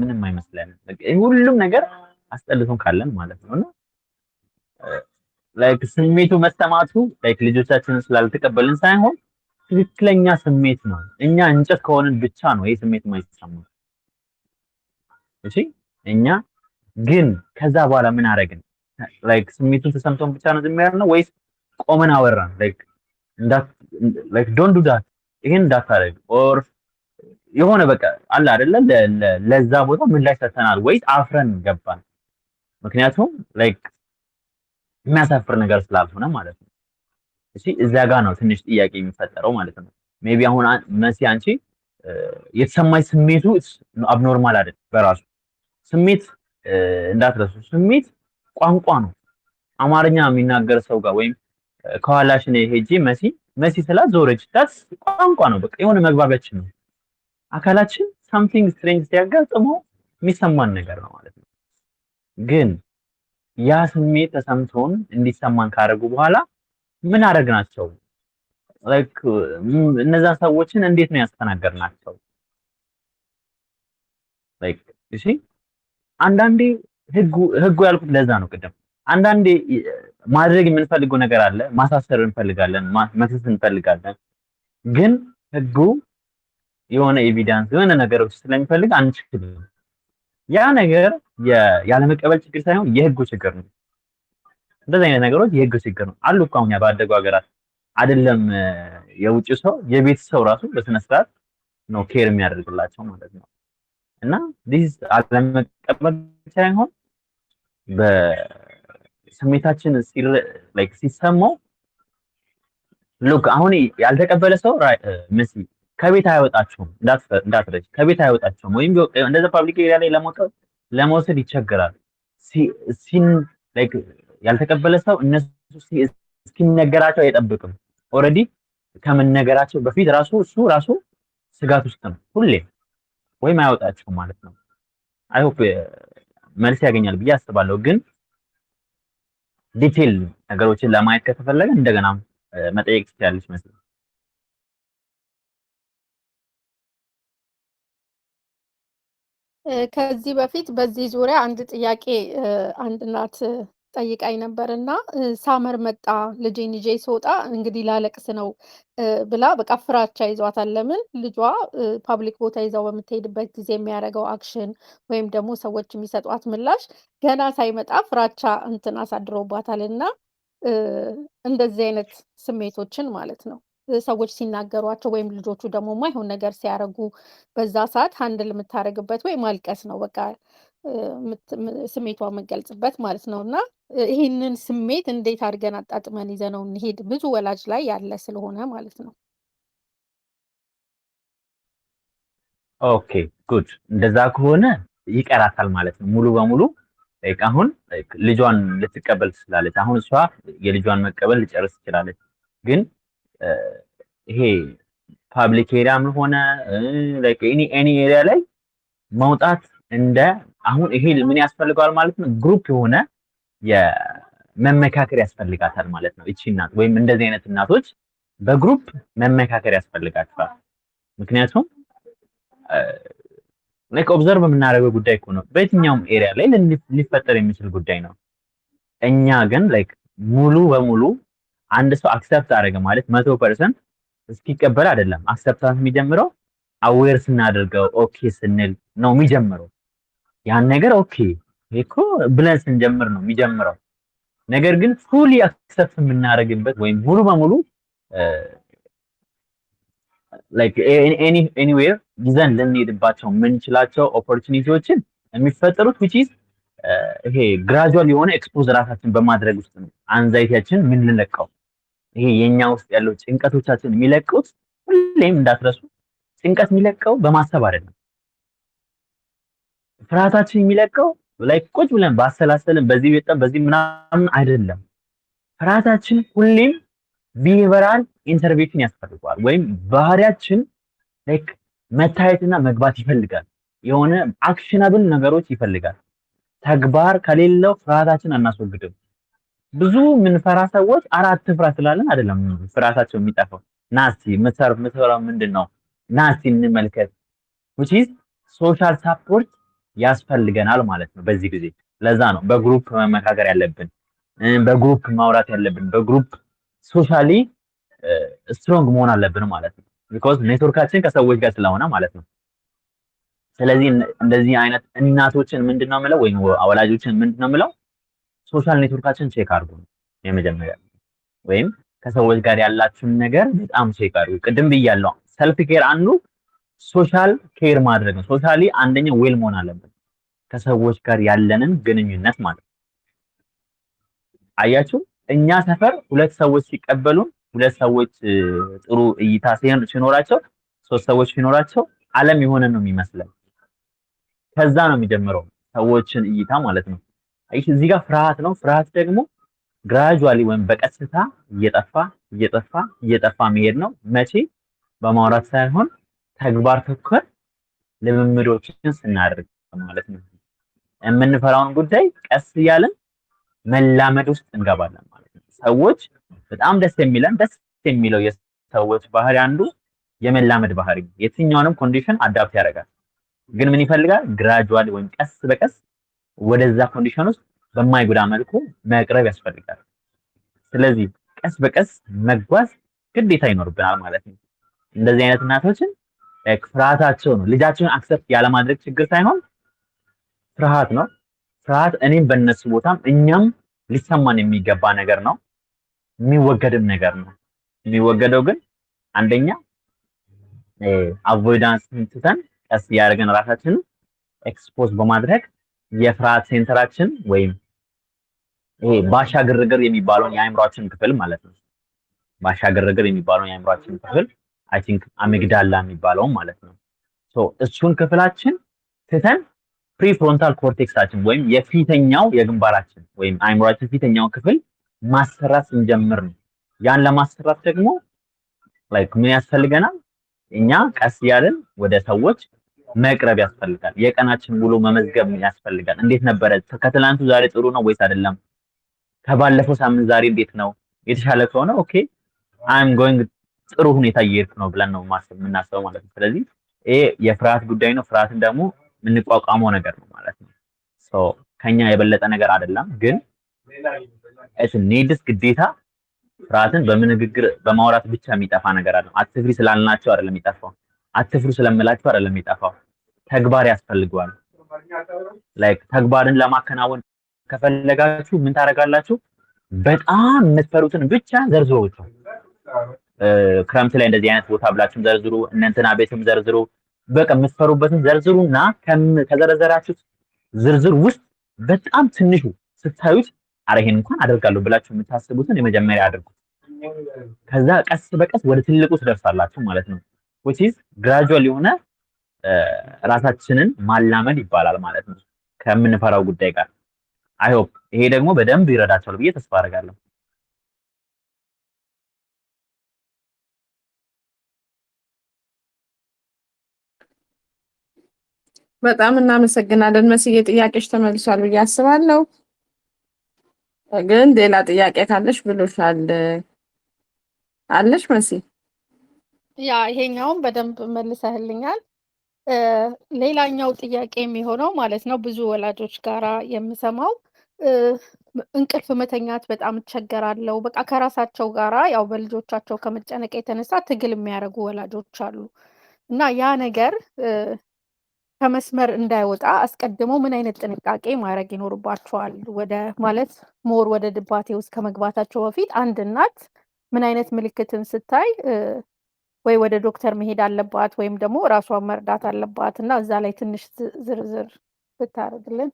ምንም አይመስለንም። ሁሉም ነገር አስጠልቶን ካለን ማለት ነውና ላይክ ስሜቱ መሰማቱ ላይክ ልጆቻችንን ስላልተቀበልን ሳይሆን ትክክለኛ ስሜት ነው። እኛ እንጨት ከሆንን ብቻ ነው ይሄ ስሜት የማይሰማው። እሺ እኛ ግን ከዛ በኋላ ምን አደረግን? ላይክ ስሜቱን ተሰምቶን ብቻ ነው ዝም ያልነው ወይስ ቆመን አወራን? ላይክ ዶንት ዱ ዳት ይሄን እንዳታረግ ኦር የሆነ በቃ አለ አይደለ ለዛ ቦታ ምን ላይ ሰተናል ወይስ አፍረን ገባን? ምክንያቱም ላይክ የሚያሳፍር ነገር ስላልሆነ ማለት ነው። እሺ እዛ ጋር ነው ትንሽ ጥያቄ የሚፈጠረው ማለት ነው። ሜቢ አሁን መሲ አንቺ የተሰማኝ ስሜቱ አብኖርማል አይደል በራሱ ስሜት እንዳትረሱ። ስሜት ቋንቋ ነው። አማርኛ የሚናገር ሰው ጋር ወይም ከኋላሽ ነው ሄጄ መሲ ስላት ዞረች ታስ ቋንቋ ነው። በቃ የሆነ መግባቢያችን ነው። አካላችን ሳምቲንግ ስትሬንጅ ሲያጋጥመው የሚሰማን ነገር ነው ማለት ነው። ግን ያ ስሜት ተሰምቶን እንዲሰማን ካደረጉ በኋላ ምን አደረግናቸው? ላይክ እነዛ ሰዎችን እንዴት ነው ያስተናገድናቸው? ላይክ እሺ አንዳንዴ ህጉ ያልኩት ለዛ ነው ቅድም። አንዳንዴ ማድረግ የምንፈልገው ነገር አለ፣ ማሳሰር እንፈልጋለን፣ መክሰስ እንፈልጋለን። ግን ህጉ የሆነ ኤቪደንስ የሆነ ነገሮች ስለሚፈልግ አንችልም። ያ ነገር ያለመቀበል ችግር ሳይሆን የህጉ ችግር ነው። እንደዚህ አይነት ነገሮች የህግ ችግር ነው አሉ እኮ አሁን ባደጉ ሀገራት አይደለም የውጭ ሰው የቤት ሰው ራሱ በስነ ስርዓት ነው ኬር የሚያደርግላቸው ማለት ነው። እና ዲስ አለመቀበል ሳይሆን በስሜታችን ላይክ ሲሰማው ሉክ አሁን ያልተቀበለ ሰው መሲ ከቤት አይወጣቸውም እንዳትረጅ ከቤት አይወጣቸውም ወይም እንደዛ ፐብሊክ ኤሪያ ላይ ለመውሰድ ይቸገራል። ላይክ ያልተቀበለ ሰው እነሱ እስኪነገራቸው አይጠብቅም። ኦልሬዲ ከመነገራቸው በፊት እሱ ራሱ ስጋት ውስጥ ነው ሁሌ ወይም አይወጣቸውም ማለት ነው። አይ ሆፕ መልስ ያገኛል ብዬ አስባለሁ። ግን ዲቴል ነገሮችን ለማየት ከተፈለገ እንደገና መጠየቅ ትችላለች መስሎኝ። ከዚህ በፊት በዚህ ዙሪያ አንድ ጥያቄ አንድ እናት ጠይቃኝ ነበር እና ሳመር መጣ ልጄን ይዤ ስወጣ እንግዲህ ላለቅስ ነው ብላ በቃ ፍራቻ ይዟታል። ለምን ልጇ ፓብሊክ ቦታ ይዛው በምትሄድበት ጊዜ የሚያደርገው አክሽን ወይም ደግሞ ሰዎች የሚሰጧት ምላሽ ገና ሳይመጣ ፍራቻ እንትን አሳድሮባታል እና እንደዚህ አይነት ስሜቶችን ማለት ነው ሰዎች ሲናገሯቸው ወይም ልጆቹ ደግሞ የማይሆን ነገር ሲያደርጉ በዛ ሰዓት ሃንድል የምታደርግበት ወይ ማልቀስ ነው በቃ ስሜቷ የምገልጽበት ማለት ነው። እና ይህንን ስሜት እንዴት አድርገን አጣጥመን ይዘነው እንሄድ ብዙ ወላጅ ላይ ያለ ስለሆነ ማለት ነው። ኦኬ ጉድ። እንደዛ ከሆነ ይቀራታል ማለት ነው ሙሉ በሙሉ። አሁን ልጇን ልትቀበል ትችላለች። አሁን እሷ የልጇን መቀበል ልጨርስ ትችላለች። ግን ይሄ ፓብሊክ ኤሪያም ሆነ ላይክ ኤኒ ኤሪያ ላይ መውጣት እንደ አሁን ይሄ ምን ያስፈልገዋል ማለት ነው? ግሩፕ የሆነ የመመካከር ያስፈልጋታል ማለት ነው። እቺ እናት ወይም እንደዚህ አይነት እናቶች በግሩፕ መመካከር ያስፈልጋቸዋል። ምክንያቱም ላይክ ኦብዘርቭ የምናደርገው ጉዳይ እኮ ነው። በየትኛውም ኤሪያ ላይ ሊፈጠር የሚችል ጉዳይ ነው። እኛ ግን ላይክ ሙሉ በሙሉ አንድ ሰው አክሰፕት አደረገ ማለት 100% እስኪቀበል አይደለም። አክሰፕታንስ የሚጀምረው አዌር ስናደርገው ኦኬ ስንል ነው የሚጀምረው። ያን ነገር ኦኬ እኮ ብለን ስንጀምር ነው የሚጀምረው። ነገር ግን ፉሊ አክሰፕት የምናደርግበት ወይም ሙሉ በሙሉ ላይክ ኤኒዌር ይዘን ልንሄድባቸው የምንችላቸው ኦፖርቹኒቲዎችን የሚፈጠሩት which is ይሄ ግራጁዋል የሆነ ኤክስፖዝ ራሳችን በማድረግ ውስጥ ነው። አንዛይቲያችን የምንለቀው ይሄ የኛ ውስጥ ያለው ጭንቀቶቻችን የሚለቀውት ሁሌም እንዳትረሱ፣ ጭንቀት የሚለቀው በማሰብ አይደለም። ፍርሃታችን የሚለቀው ላይክ ቁጭ ብለን ባሰላሰልን በዚህ በጣም በዚህ ምናምን አይደለም። ፍርሃታችን ሁሌም ቢሄቨራል ኢንተርቬንሽን ያስፈልገዋል ወይም ባህሪያችን ላይክ መታየትና መግባት ይፈልጋል። የሆነ አክሽናብል ነገሮች ይፈልጋል። ተግባር ከሌለው ፍርሃታችን አናስወግድም። ብዙ የምንፈራ ሰዎች አራት ፍራ ስላለን አይደለም ፍርሃታቸው የሚጠፋው። ናስቲ ምትፈራው ምንድነው? ናስቲ እንመልከት which is ሶሻል ሳፖርት ያስፈልገናል ማለት ነው በዚህ ጊዜ። ለዛ ነው በግሩፕ መመካከር ያለብን፣ በግሩፕ ማውራት ያለብን፣ በግሩፕ ሶሻሊ ስትሮንግ መሆን አለብን ማለት ነው። ቢኮዝ ኔትወርካችን ከሰዎች ጋር ስለሆነ ማለት ነው። ስለዚህ እንደዚህ አይነት እናቶችን ምንድነው የምለው ወይም ወላጆችን ምንድነው የምለው ሶሻል ኔትወርካችን ቼክ አድርጉ የመጀመሪያ ወይም ከሰዎች ጋር ያላችሁን ነገር በጣም ቼክ አድርጉ። ቅድም ብያለሁ፣ ሰልፍ ኬር አንዱ ሶሻል ኬር ማድረግ ነው። ሶሻሊ አንደኛ ዌል መሆን አለበት ከሰዎች ጋር ያለንን ግንኙነት ማለት ነው። አያችሁ እኛ ሰፈር ሁለት ሰዎች ሲቀበሉን ሁለት ሰዎች ጥሩ እይታ ሲኖራቸው ሶስት ሰዎች ሲኖራቸው ዓለም የሆነ ነው የሚመስለው። ከዛ ነው የሚጀምረው ሰዎችን እይታ ማለት ነው። አይሽ እዚህ ጋር ፍርሃት ነው። ፍርሃት ደግሞ ግራጁዋሊ ወይም በቀስታ እየጠፋ መሄድ ነው። መቼ? በማውራት ሳይሆን ተግባር ተኮር ልምምዶችን ስናደርግ ማለት ነው። የምንፈራውን ጉዳይ ቀስ እያለን መላመድ ውስጥ እንገባለን ማለት ነው። ሰዎች በጣም ደስ የሚለው የሰዎች ባህሪ አንዱ የመላመድ ባህሪ ነው። የትኛውንም ኮንዲሽን አዳፕት ያደርጋል። ግን ምን ይፈልጋል? ግራጁዋሊ ወይም ቀስ በቀስ ወደዛ ኮንዲሽን ውስጥ በማይጎዳ መልኩ መቅረብ ያስፈልጋል። ስለዚህ ቀስ በቀስ መጓዝ ግዴታ ይኖርብናል ማለት ነው። እንደዚህ አይነት እናቶችን ፍርሃታቸው ነው ልጃቸውን አክሰፕት ያለማድረግ ችግር ሳይሆን ፍርሃት ነው። ፍርሃት እኔም በእነሱ ቦታም እኛም ሊሰማን የሚገባ ነገር ነው፣ የሚወገድም ነገር ነው። የሚወገደው ግን አንደኛ አቮይዳንስ ትተን ቀስ እያደረገን ራሳችንን ኤክስፖዝ በማድረግ የፍርሃት ሴንተራችን ወይም ይሄ ባሻ ግርግር የሚባለውን የአእምሯችን ክፍል ማለት ነው። ባሻ ግርግር የሚባለውን የአእምሯችን ክፍል አይ ቲንክ አሚግዳላ የሚባለው ማለት ነው። ሶ እሱን ክፍላችን ትተን ፕሪፍሮንታል ኮርቴክሳችን ወይም የፊተኛው የግንባራችን ወይም አእምሯችን ፊተኛው ክፍል ማሰራት ስንጀምር ነው። ያን ለማሰራት ደግሞ ላይክ ምን ያስፈልገናል? እኛ ቀስ ያለን ወደ ሰዎች መቅረብ ያስፈልጋል። የቀናችን ውሎ መመዝገብ ያስፈልጋል። እንዴት ነበረ? ከትላንቱ ዛሬ ጥሩ ነው ወይስ አይደለም? ከባለፈው ሳምንት ዛሬ እንዴት ነው? የተሻለ ከሆነ ኦኬ አይም ጎይንግ ጥሩ ሁኔታ እየሄድኩ ነው ብለን ነው የምናስበው ማለት ነው። ስለዚህ ይሄ የፍርሃት ጉዳይ ነው። ፍርሃትን ደግሞ የምንቋቋመው ነገር ነው ማለት ነው። ሶ ከኛ የበለጠ ነገር አይደለም፣ ግን እሺ ኔድስ ግዴታ ፍርሃትን በንግግር በማውራት ብቻ የሚጠፋ ነገር አይደለም። አትፍሪ ስላልናቸው አይደለም የሚጠፋው፣ አትፍሩ ስለምላቸው አይደለም የሚጠፋው። ተግባር ያስፈልገዋል። ላይክ ተግባርን ለማከናወን ከፈለጋችሁ ምን ታደርጋላችሁ? በጣም የምትፈሩትን ብቻ ዘርዝሩ። ክረምት ላይ እንደዚህ አይነት ቦታ ብላችሁም ዘርዝሩ፣ እነንትና ቤትም ዘርዝሩ። በቃ የምትፈሩበትን ዘርዝሩና ከዘረዘራችሁት ዝርዝር ውስጥ በጣም ትንሹ ስታዩት አረ ይሄን እንኳን አደርጋለሁ ብላችሁ የምታስቡትን የመጀመሪያ አድርጉት። ከዛ ቀስ በቀስ ወደ ትልቁ ትደርሳላችሁ ማለት ነው። which is gradual የሆነ ራሳችንን ማላመድ ይባላል ማለት ነው ከምንፈራው ጉዳይ ጋር። አይ ሆፕ ይሄ ደግሞ በደንብ ይረዳቸዋል ብዬ ተስፋ አደርጋለሁ። በጣም እናመሰግናለን መስዬ። ጥያቄሽ ተመልሷል ብዬ አስባለሁ። ግን ሌላ ጥያቄ ካለሽ ብሎሻል አለሽ መሲ? ያ ይሄኛውን በደንብ መልሰህልኛል። ሌላኛው ጥያቄ የሚሆነው ማለት ነው ብዙ ወላጆች ጋራ የምሰማው እንቅልፍ መተኛት በጣም እቸገራለሁ። በቃ ከራሳቸው ጋራ ያው በልጆቻቸው ከመጨነቅ የተነሳ ትግል የሚያደርጉ ወላጆች አሉ እና ያ ነገር ከመስመር እንዳይወጣ አስቀድሞ ምን አይነት ጥንቃቄ ማድረግ ይኖርባቸዋል? ወደ ማለት ሞር ወደ ድባቴ ውስጥ ከመግባታቸው በፊት አንድ እናት ምን አይነት ምልክትን ስታይ ወይ ወደ ዶክተር መሄድ አለባት ወይም ደግሞ ራሷን መርዳት አለባት እና እዛ ላይ ትንሽ ዝርዝር ብታደርግልን።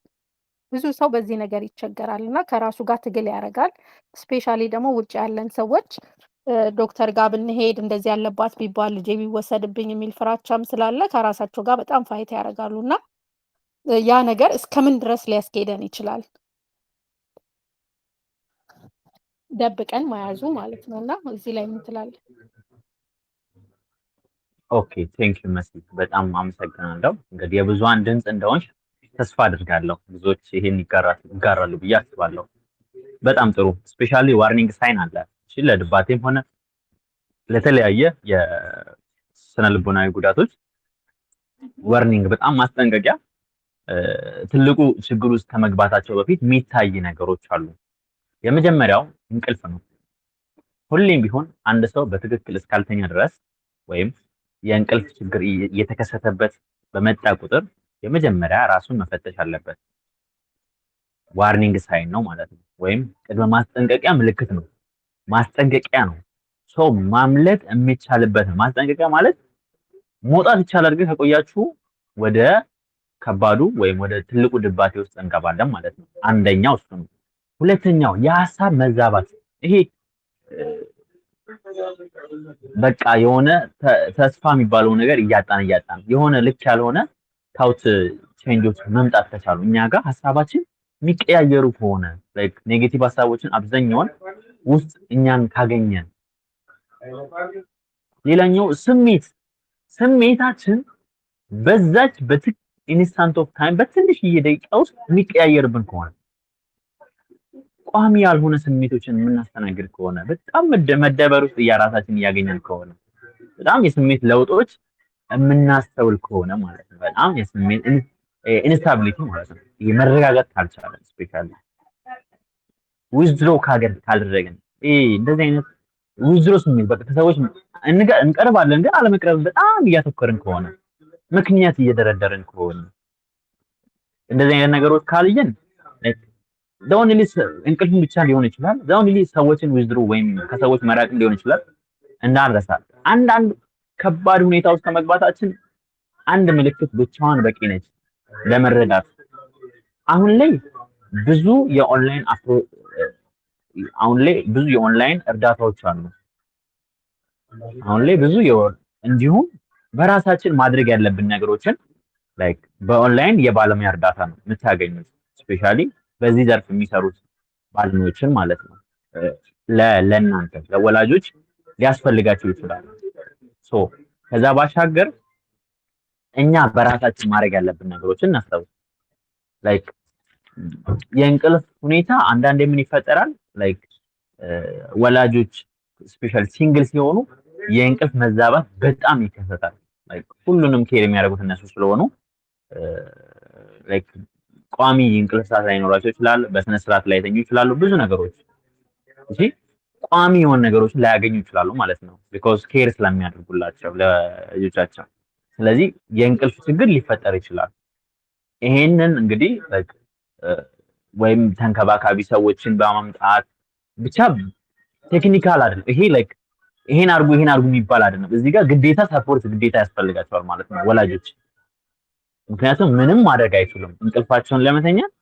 ብዙ ሰው በዚህ ነገር ይቸገራል እና ከራሱ ጋር ትግል ያደርጋል። ስፔሻሊ ደግሞ ውጭ ያለን ሰዎች ዶክተር ጋር ብንሄድ እንደዚህ ያለባት ቢባል ልጄ ቢወሰድብኝ የሚል ፍራቻም ስላለ ከራሳቸው ጋር በጣም ፋይት ያደርጋሉ እና ያ ነገር እስከምን ድረስ ሊያስኬደን ይችላል? ደብቀን መያዙ ማለት ነው። እና እዚህ ላይ ምን ትላለህ? ኦኬ ቴንክ ዩ መሲ፣ በጣም አመሰግናለሁ። እንግዲህ የብዙሃን ድምፅ እንደሆንሽ ተስፋ አድርጋለሁ። ብዙዎች ይሄን ይጋራሉ ብዬ አስባለሁ። በጣም ጥሩ። ስፔሻሊ ዋርኒንግ ሳይን አለ እሺ፣ ለድባቴም ሆነ ለተለያየ የስነ ልቦናዊ ጉዳቶች ዋርኒንግ፣ በጣም ማስጠንቀቂያ። ትልቁ ችግር ውስጥ ከመግባታቸው በፊት የሚታይ ነገሮች አሉ። የመጀመሪያው እንቅልፍ ነው። ሁሌም ቢሆን አንድ ሰው በትክክል እስካልተኛ ድረስ ወይም የእንቅልፍ ችግር እየተከሰተበት በመጣ ቁጥር የመጀመሪያ ራሱን መፈተሽ አለበት። ዋርኒንግ ሳይን ነው ማለት ነው፣ ወይም ቅድመ ማስጠንቀቂያ ምልክት ነው፣ ማስጠንቀቂያ ነው። ሰው ማምለጥ የሚቻልበት ነው። ማስጠንቀቂያ ማለት መውጣት ይቻላል፣ ግን ከቆያችሁ ወደ ከባዱ ወይም ወደ ትልቁ ድባቴ ውስጥ እንገባለን ማለት ነው። አንደኛው እሱ ነው። ሁለተኛው የሀሳብ መዛባት። ይሄ በቃ የሆነ ተስፋ የሚባለው ነገር እያጣን የሆነ ልክ ያልሆነ ታውት ቼንጆች መምጣት ከቻሉ እኛ ጋር ሀሳባችን የሚቀያየሩ ከሆነ ላይክ ኔጌቲቭ ሀሳቦችን አብዛኛውን ውስጥ እኛን ካገኘን፣ ሌላኛው ስሜታችን በዛች ኢንስታንት ኦፍ ታይም በትንሽዬ ደቂቃ ውስጥ የሚቀያየርብን ከሆነ፣ ቋሚ ያልሆነ ስሜቶችን የምናስተናግድ ከሆነ፣ በጣም መደበር ውስጥ ራሳችን እያገኘን ከሆነ፣ በጣም የስሜት ለውጦች የምናስተውል ከሆነ ማለት ነው። በጣም የስሜት ኢንስታቢሊቲ ማለት ነው። ይሄ መረጋጋት ካልቻለ ስፔሻሊ ዊዝድሮ ካደረግን እንደዚህ አይነት ዊዝድሮ ስሜት በቃ ከሰዎች እንቀርባለን፣ ግን አለመቅረብ በጣም እያተኮርን ከሆነ፣ ምክንያት እየደረደርን ከሆነ፣ እንደዚህ አይነት ነገሮች ካልየን ዳውንሊ እንቅልፍን ብቻ ሊሆን ይችላል። ዳውንሊ ሰዎችን ዊዝድሮ ወይም ከሰዎች መራቅ ሊሆን ይችላል። እንዳንረሳል አንዳንድ ከባድ ሁኔታ ውስጥ ከመግባታችን አንድ ምልክት ብቻዋን በቂ ነች ለመረዳት። አሁን ላይ ብዙ የኦንላይን እርዳታዎች አሉ። አሁን ላይ እንዲሁም በራሳችን ማድረግ ያለብን ነገሮችን ላይክ በኦንላይን የባለሙያ እርዳታ ነው የምታገኙት። ስፔሻሊ በዚህ ዘርፍ የሚሰሩት ባለሙያዎችን ማለት ነው። ለእናንተ ለወላጆች ሊያስፈልጋቸው ይችላል። ከዛ ባሻገር እኛ በራሳችን ማድረግ ያለብን ነገሮችን እናስታውስ። ላይክ የእንቅልፍ ሁኔታ አንዳንዴ ምን ይፈጠራል? ላይክ ወላጆች ስፔሻሊ ሲንግል ሲሆኑ የእንቅልፍ መዛባት በጣም ይከሰታል። ላይክ ሁሉንም ኬር የሚያደርጉት እነሱ ስለሆኑ ላይክ ቋሚ እንቅልፍ ሰዓት ላይኖራቸው ይችላል። በስነ ስርዓት ላይ ተኙ ይችላሉ። ብዙ ነገሮች ቋሚ የሆኑ ነገሮችን ላያገኙ ይችላሉ ማለት ነው። ቢኮዝ ኬር ስለሚያደርጉላቸው ለልጆቻቸው። ስለዚህ የእንቅልፍ ችግር ሊፈጠር ይችላል። ይሄንን እንግዲህ ወይም ተንከባካቢ ሰዎችን በማምጣት ብቻ ቴክኒካል አይደለም ይሄ ላይክ ይሄን አርጉ የሚባል አይደለም። እዚህ ጋር ግዴታ ሰፖርት ግዴታ ያስፈልጋቸዋል ማለት ነው ወላጆች። ምክንያቱም ምንም ማድረግ አይችሉም እንቅልፋቸውን ለመተኛት።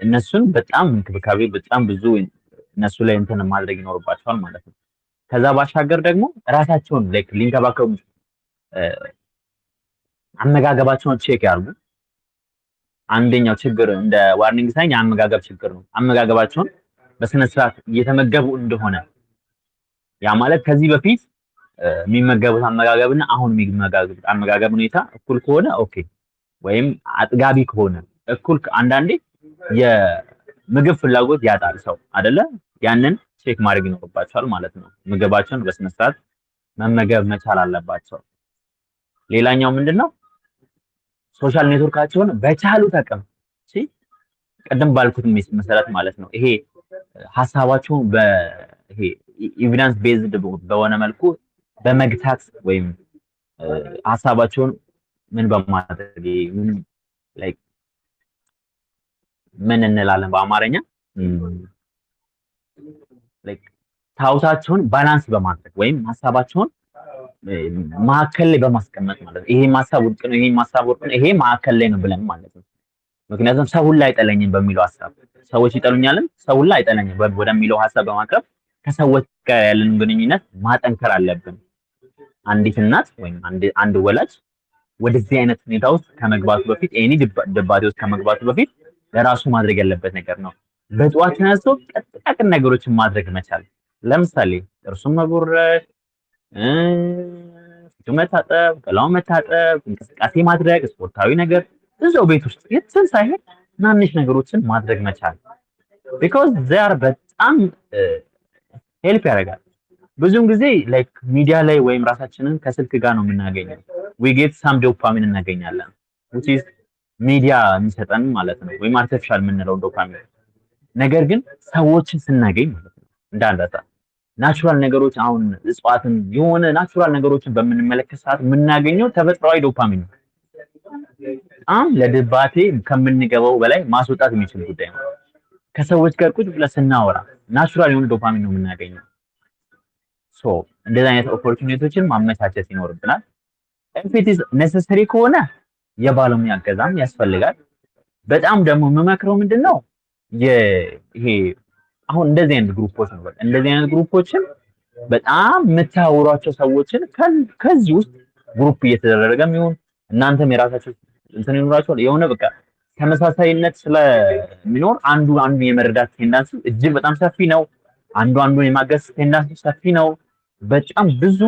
እነሱን በጣም እንክብካቤ በጣም ብዙ እነሱ ላይ እንትን ማድረግ ይኖርባቸዋል ማለት ነው። ከዛ ባሻገር ደግሞ ራሳቸውን ላይክ ሊንከባከቡ አመጋገባቸውን ቼክ ያርጉ። አንደኛው ችግር እንደ ዋርኒንግ ሳይን የአመጋገብ ችግር ነው። አመጋገባቸውን በስነ ስርዓት እየተመገቡ እንደሆነ ያ ማለት ከዚህ በፊት የሚመገቡት አመጋገብና አሁን የሚመገቡት አመጋገብ ሁኔታ እኩል ከሆነ ኦኬ፣ ወይም አጥጋቢ ከሆነ እኩል። አንዳንዴ የምግብ ፍላጎት ያጣል ሰው አይደለ? ያንን ቼክ ማድረግ ይኖርባቸዋል ማለት ነው። ምግባቸውን በስነ ስርዓት መመገብ መቻል አለባቸው። ሌላኛው ምንድነው? ሶሻል ኔትወርካቸውን በቻሉት አቅም ቅድም ባልኩት መሰረት ማለት ነው ይሄ ሀሳባቸውን ይሄ ኤቪደንስ ቤዝድ በሆነ መልኩ በመግታት ወይም ሀሳባቸውን ምን በማድረግ ምን እንላለን በአማርኛ ታውታቸውን ባላንስ በማድረግ ወይም ሀሳባቸውን ማዕከል ላይ በማስቀመጥ ማለት ነው። ይሄ ሀሳብ ውድቅ ነው፣ ይሄ ሀሳብ ወርቅ ነው፣ ይሄ ማዕከል ላይ ነው ብለን ማለት ነው። ምክንያቱም ሰው ሁሉ አይጠለኝም በሚለው ሀሳብ ሰዎች ይጠሉኛልን፣ ሰው ሁሉ አይጠለኝም ወደሚለው ሀሳብ በማቅረብ ከሰዎች ጋር ያለን ግንኙነት ማጠንከር አለብን። አንዲት እናት ወይም አንድ ወላጅ ወደዚህ አይነት ሁኔታ ውስጥ ከመግባቱ በፊት ድባቴ ውስጥ ከመግባቱ በፊት ለራሱ ማድረግ ያለበት ነገር ነው። በጠዋት ተነስቶ ቀጥቃቅን ነገሮችን ማድረግ መቻል። ለምሳሌ ጥርሱን መቦረሽ፣ ፊቱ መታጠብ፣ ገላውን መታጠብ፣ እንቅስቃሴ ማድረግ፣ ስፖርታዊ ነገር እዛው ቤት ውስጥ የትም ሳይሆን ትናንሽ ነገሮችን ማድረግ መቻል። ቢኮዝ ዜር በጣም ሄልፕ ያደርጋል። ብዙውን ጊዜ ላይክ ሚዲያ ላይ ወይም ራሳችንን ከስልክ ጋር ነው የምናገኘው። ዊ ጌት ሳም ዶፓሚን እናገኛለን which is ሚዲያ የሚሰጠን ማለት ነው፣ ወይም አርቲፊሻል የምንለው ዶፓሚን። ነገር ግን ሰዎችን ስናገኝ ማለት ነው እንዳንረሳ ናቹራል ነገሮች አሁን እጽዋትን የሆነ ናቹራል ነገሮችን በምንመለከት ሰዓት የምናገኘው ተፈጥሯዊ ዶፓሚን ነው። በጣም ለድባቴ ከምንገባው በላይ ማስወጣት የሚችል ጉዳይ ነው። ከሰዎች ጋር ቁጭ ብለን ስናወራ ናቹራል የሆነ ዶፓሚን ነው የምናገኘው። ሶ እንደዚህ አይነት ኦፖርቹኒቲዎችን ማመቻቸት ይኖርብናል። ኢፍ ኢት ኢዝ ኔሰሰሪ ከሆነ የባለሙያ እገዛም ያስፈልጋል። በጣም ደግሞ የምመክረው ምንድነው ይሄ አሁን እንደዚህ አይነት ግሩፖች ነው። በቃ እንደዚህ አይነት ግሩፖችን በጣም የምታወሯቸው ሰዎችን ከዚህ ውስጥ ግሩፕ እየተደረገም ይሁን እናንተም የራሳችሁ እንትን ይኖራችኋል። የሆነ በቃ ተመሳሳይነት ስለሚኖር አንዱ የመረዳት ቴንዳንስ እጅግ በጣም ሰፊ ነው። አንዱን የማገዝ ቴንዳንስ ሰፊ ነው። በጣም ብዙ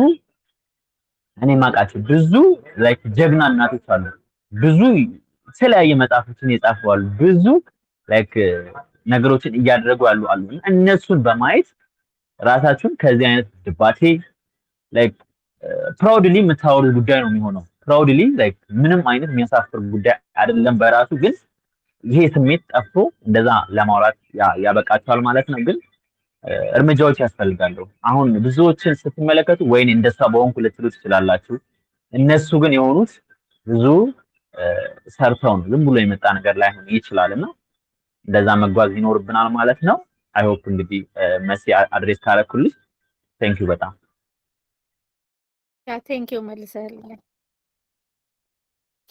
እኔ የማውቃቸው ብዙ ላይክ ጀግና እናቶች አሉ። ብዙ የተለያየ መጽሐፎችን የጻፉ አሉ። ብዙ ላይክ ነገሮችን እያደረጉ ያሉ አሉ። እነሱን በማየት ራሳችሁን ከዚህ አይነት ድባቴ ላይክ ፕራውድሊ የምታወሩት ጉዳይ ነው የሚሆነው። ፕራውድሊ ላይክ ምንም አይነት የሚያሳፍር ጉዳይ አይደለም በራሱ ግን ይሄ ስሜት ጠፍቶ እንደዛ ለማውራት ያበቃቸዋል ማለት ነው። ግን እርምጃዎች ያስፈልጋሉ። አሁን ብዙዎችን ስትመለከቱ ወይኔ እንደሷ በሆንኩ ልትሉ ትችላላችሁ። እነሱ ግን የሆኑት ብዙ ሰርተው ነው። ዝም ብሎ የመጣ ነገር ላይሆን ይችላልና እንደዛ መጓዝ ይኖርብናል ማለት ነው። አይ ሆፕ እንግዲህ መሲ አድሬስ ካረኩልሽ ቴንክ ዩ በጣም ቴንክ ዩ መልሰህልኝ።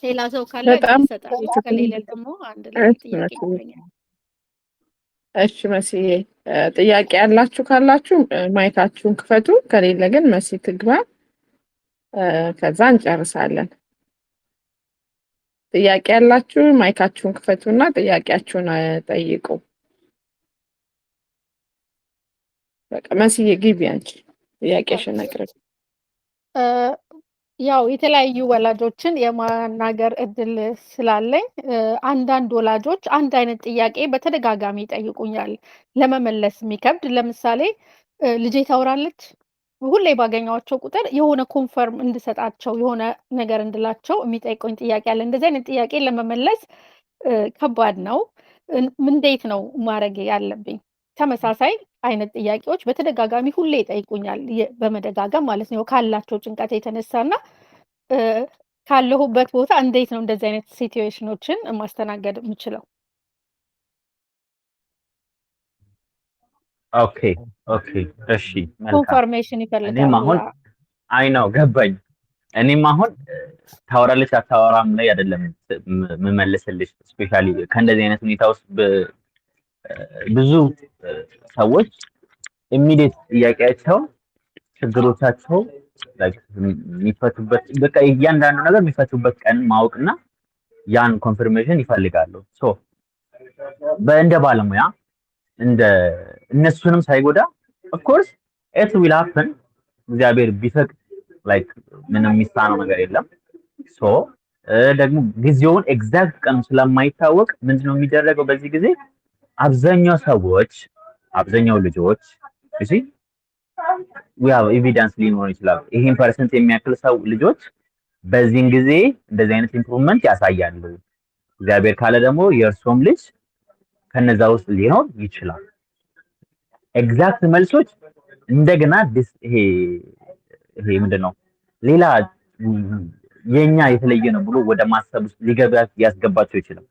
ሌላ ሰው ካለ በጣም ይሰጣል፣ ከሌለ ደግሞ አንድ ላይ ጥያቄ ይገኛል። እሺ መስዬ ጥያቄ ያላችሁ ካላችሁ ማይካችሁን ክፈቱ፣ ከሌለ ግን መሲ ትግባ፣ ከዛ እንጨርሳለን። ጥያቄ ያላችሁ ማይካችሁን ክፈቱና ጥያቄያችሁን ጠይቁ። በቃ መስዬ ግቢ አንቺ ጥያቄሽን አቅርቢ። ያው የተለያዩ ወላጆችን የማናገር እድል ስላለኝ አንዳንድ ወላጆች አንድ አይነት ጥያቄ በተደጋጋሚ ይጠይቁኛል፣ ለመመለስ የሚከብድ። ለምሳሌ ልጄ ታወራለች፣ ሁሌ ባገኘዋቸው ቁጥር የሆነ ኮንፈርም እንድሰጣቸው የሆነ ነገር እንድላቸው የሚጠይቁኝ ጥያቄ አለ። እንደዚህ አይነት ጥያቄ ለመመለስ ከባድ ነው። እንዴት ነው ማድረግ ያለብኝ? ተመሳሳይ አይነት ጥያቄዎች በተደጋጋሚ ሁሌ ይጠይቁኛል፣ በመደጋገም ማለት ነው፣ ካላቸው ጭንቀት የተነሳና ካለሁበት ቦታ እንዴት ነው እንደዚህ አይነት ሲቹዌሽኖችን ማስተናገድ የምችለው? ኦኬ እሺ መልካም። ኮንፈርሜሽን ይፈልጋል። እኔም አሁን አይ ነው ገባኝ። እኔም አሁን ታወራለች አታወራም ላይ አይደለም የምመልስልሽ። ስፔሻሊ ከእንደዚህ አይነት ሁኔታ ውስጥ ብዙ ሰዎች ኢሚዲየት ጥያቄያቸው ችግሮቻቸው የሚፈቱበት በቃ እያንዳንዱ ነገር የሚፈቱበት ቀን ማወቅና ያን ኮንፈርሜሽን ይፈልጋሉ። ሶ በእንደ ባለሙያ እንደ እነሱንም ሳይጎዳ ኦፍ ኮርስ ኢት ዊል ሃፕን እግዚአብሔር ቢፈቅድ ላይክ ምንም የሚሳነው ነገር የለም። ሶ ደግሞ ጊዜውን ኤግዛክት ቀኑ ስለማይታወቅ ምንድነው የሚደረገው በዚህ ጊዜ አብዛኛው ልጆች እሺ ያው ኤቪደንስ ሊኖር ይችላል። ይሄን ፐርሰንት የሚያክል ሰው ልጆች በዚህን ጊዜ እንደዚህ አይነት ኢምፕሩቭመንት ያሳያሉ። እግዚአብሔር ካለ ደግሞ የእርሶም ልጅ ከነዛ ውስጥ ሊኖር ይችላል። ኤግዛክት መልሶች እንደገና ይሄ ምንድነው ሌላ የኛ የተለየ ነው ብሎ ወደ ማሰብ ውስጥ ሊገባ ያስገባቸው ይችላል።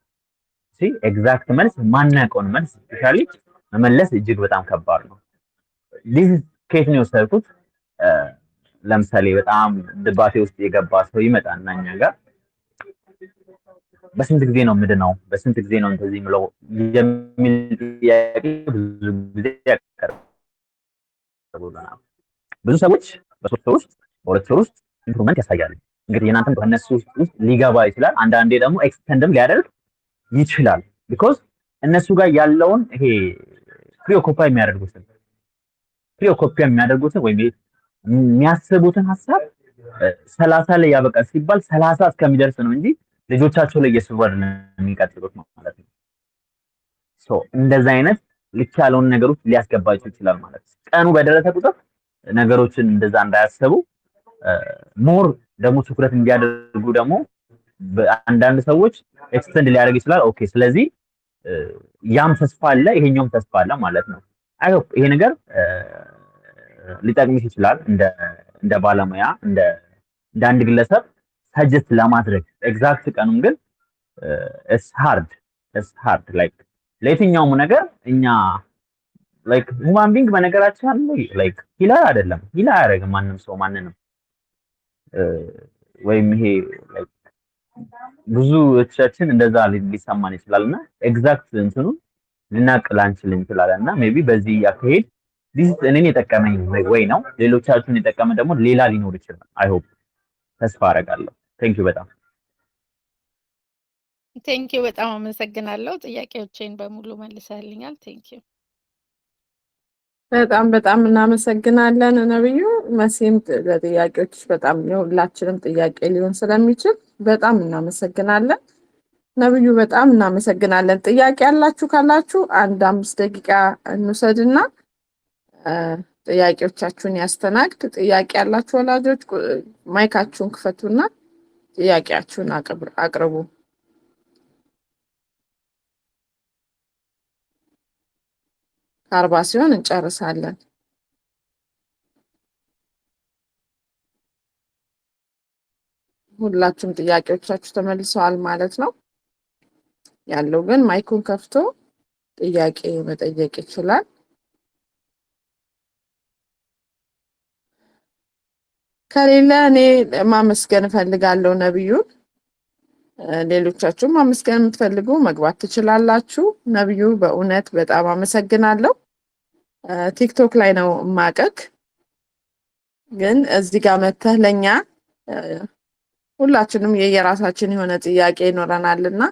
እሺ ኤግዛክት መልስ ማናውቀውን መልስ ስፔሻሊ መመለስ እጅግ በጣም ከባድ ነው። ዲስ ኬት ነው የወሰድኩት። ለምሳሌ በጣም ድባቴ ውስጥ የገባ ሰው ይመጣና እኛ ጋር በስንት ጊዜ ነው ምንድነው በስንት ጊዜ ነው እንደዚህ ምለው የሚል ጥያቄ ብዙ ጊዜ ያቀርቡልናል። ብዙ ሰዎች በ3 ወር ውስጥ በ2 ወር ውስጥ ኢምፕሩቭመንት ያሳያሉ። እንግዲህ የናንተም በእነሱ ውስጥ ሊገባ ይችላል። አንዳንዴ ደግሞ ኤክስተንድም ሊያደርግ ይችላል። ቢኮዝ እነሱ ጋር ያለውን ይሄ ፕሪኦኩፓይ የሚያደርጉትን ወይም የሚያስቡትን ሀሳብ 30 ላይ ያበቃል ሲባል 30 እስከሚደርስ ነው እንጂ ልጆቻቸው ላይ እየሰወር ነው የሚቀጥሉት ማለት ነው። ሶ እንደዛ አይነት ልክ ያለውን ነገሮች ሊያስገባቸው ይችላል ማለት ነው። ቀኑ በደረሰ ቁጥር ነገሮችን እንደዛ እንዳያስቡ ሞር ደግሞ ትኩረት እንዲያደርጉ ደግሞ አንዳንድ ሰዎች ኤክስተንድ ሊያደርግ ይችላል። ኦኬ ስለዚህ ያም ተስፋ አለ ይሄኛውም ተስፋ አለ ማለት ነው። አይ ሆፕ ይሄ ነገር ሊጠቅምሽ ይችላል እንደ ባለሙያ እንደ አንድ ግለሰብ ሰጀስት ለማድረግ ኤግዛክት ቀኑን ግን it's hard like ለየትኛውም ነገር እኛ like ሁማን ቢንግ በነገራችን ላይ like ሂላር አይደለም ሂላር አያደርግም ማንም ሰው ማንንም ወይም ይሄ like ብዙ እቻችን እንደዛ ሊሰማን ይችላልና ኤግዛክት እንትኑ ልናቅል አንችል እንችላለንና ሜቢ በዚህ ያካሄድ እኔን የጠቀመኝ ወይ ነው ሌሎቻችሁን የጠቀመ ደግሞ ሌላ ሊኖር ይችላል አይ ሆፕ ተስፋ አደርጋለሁ ቴንክ ዩ በጣም ቴንክ ዩ በጣም አመሰግናለሁ። ጥያቄዎቼን በሙሉ መልሰህልኛል። ቴንክ ዩ በጣም እናመሰግናለን ነብዩ። መሲም ለጥያቄዎች በጣም የሁላችንም ጥያቄ ሊሆን ስለሚችል በጣም እናመሰግናለን። ነብዩ በጣም እናመሰግናለን። ጥያቄ ያላችሁ ካላችሁ 1-5 ደቂቃ እንውሰድና ጥያቄዎቻችሁን ያስተናግድ። ጥያቄ ያላችሁ ወላጆች ማይካችሁን ክፈቱና ጥያቄያችሁን አቅርቡ። 40 ሲሆን እንጨርሳለን። ሁላችሁም ጥያቄዎቻችሁ ተመልሰዋል ማለት ነው። ያለው ግን ማይኩን ከፍቶ ጥያቄ መጠየቅ ይችላል። ከሌለ እኔ ማመስገን ፈልጋለሁ ነብዩን። ሌሎቻችሁም ማመስገን የምትፈልጉ መግባት ትችላላችሁ። ነብዩ በእውነት በጣም አመሰግናለሁ። ቲክቶክ ላይ ነው ማቀክ ግን እዚህ ጋር መተህ ለኛ ሁላችንም የየራሳችን የሆነ ጥያቄ ይኖረናልና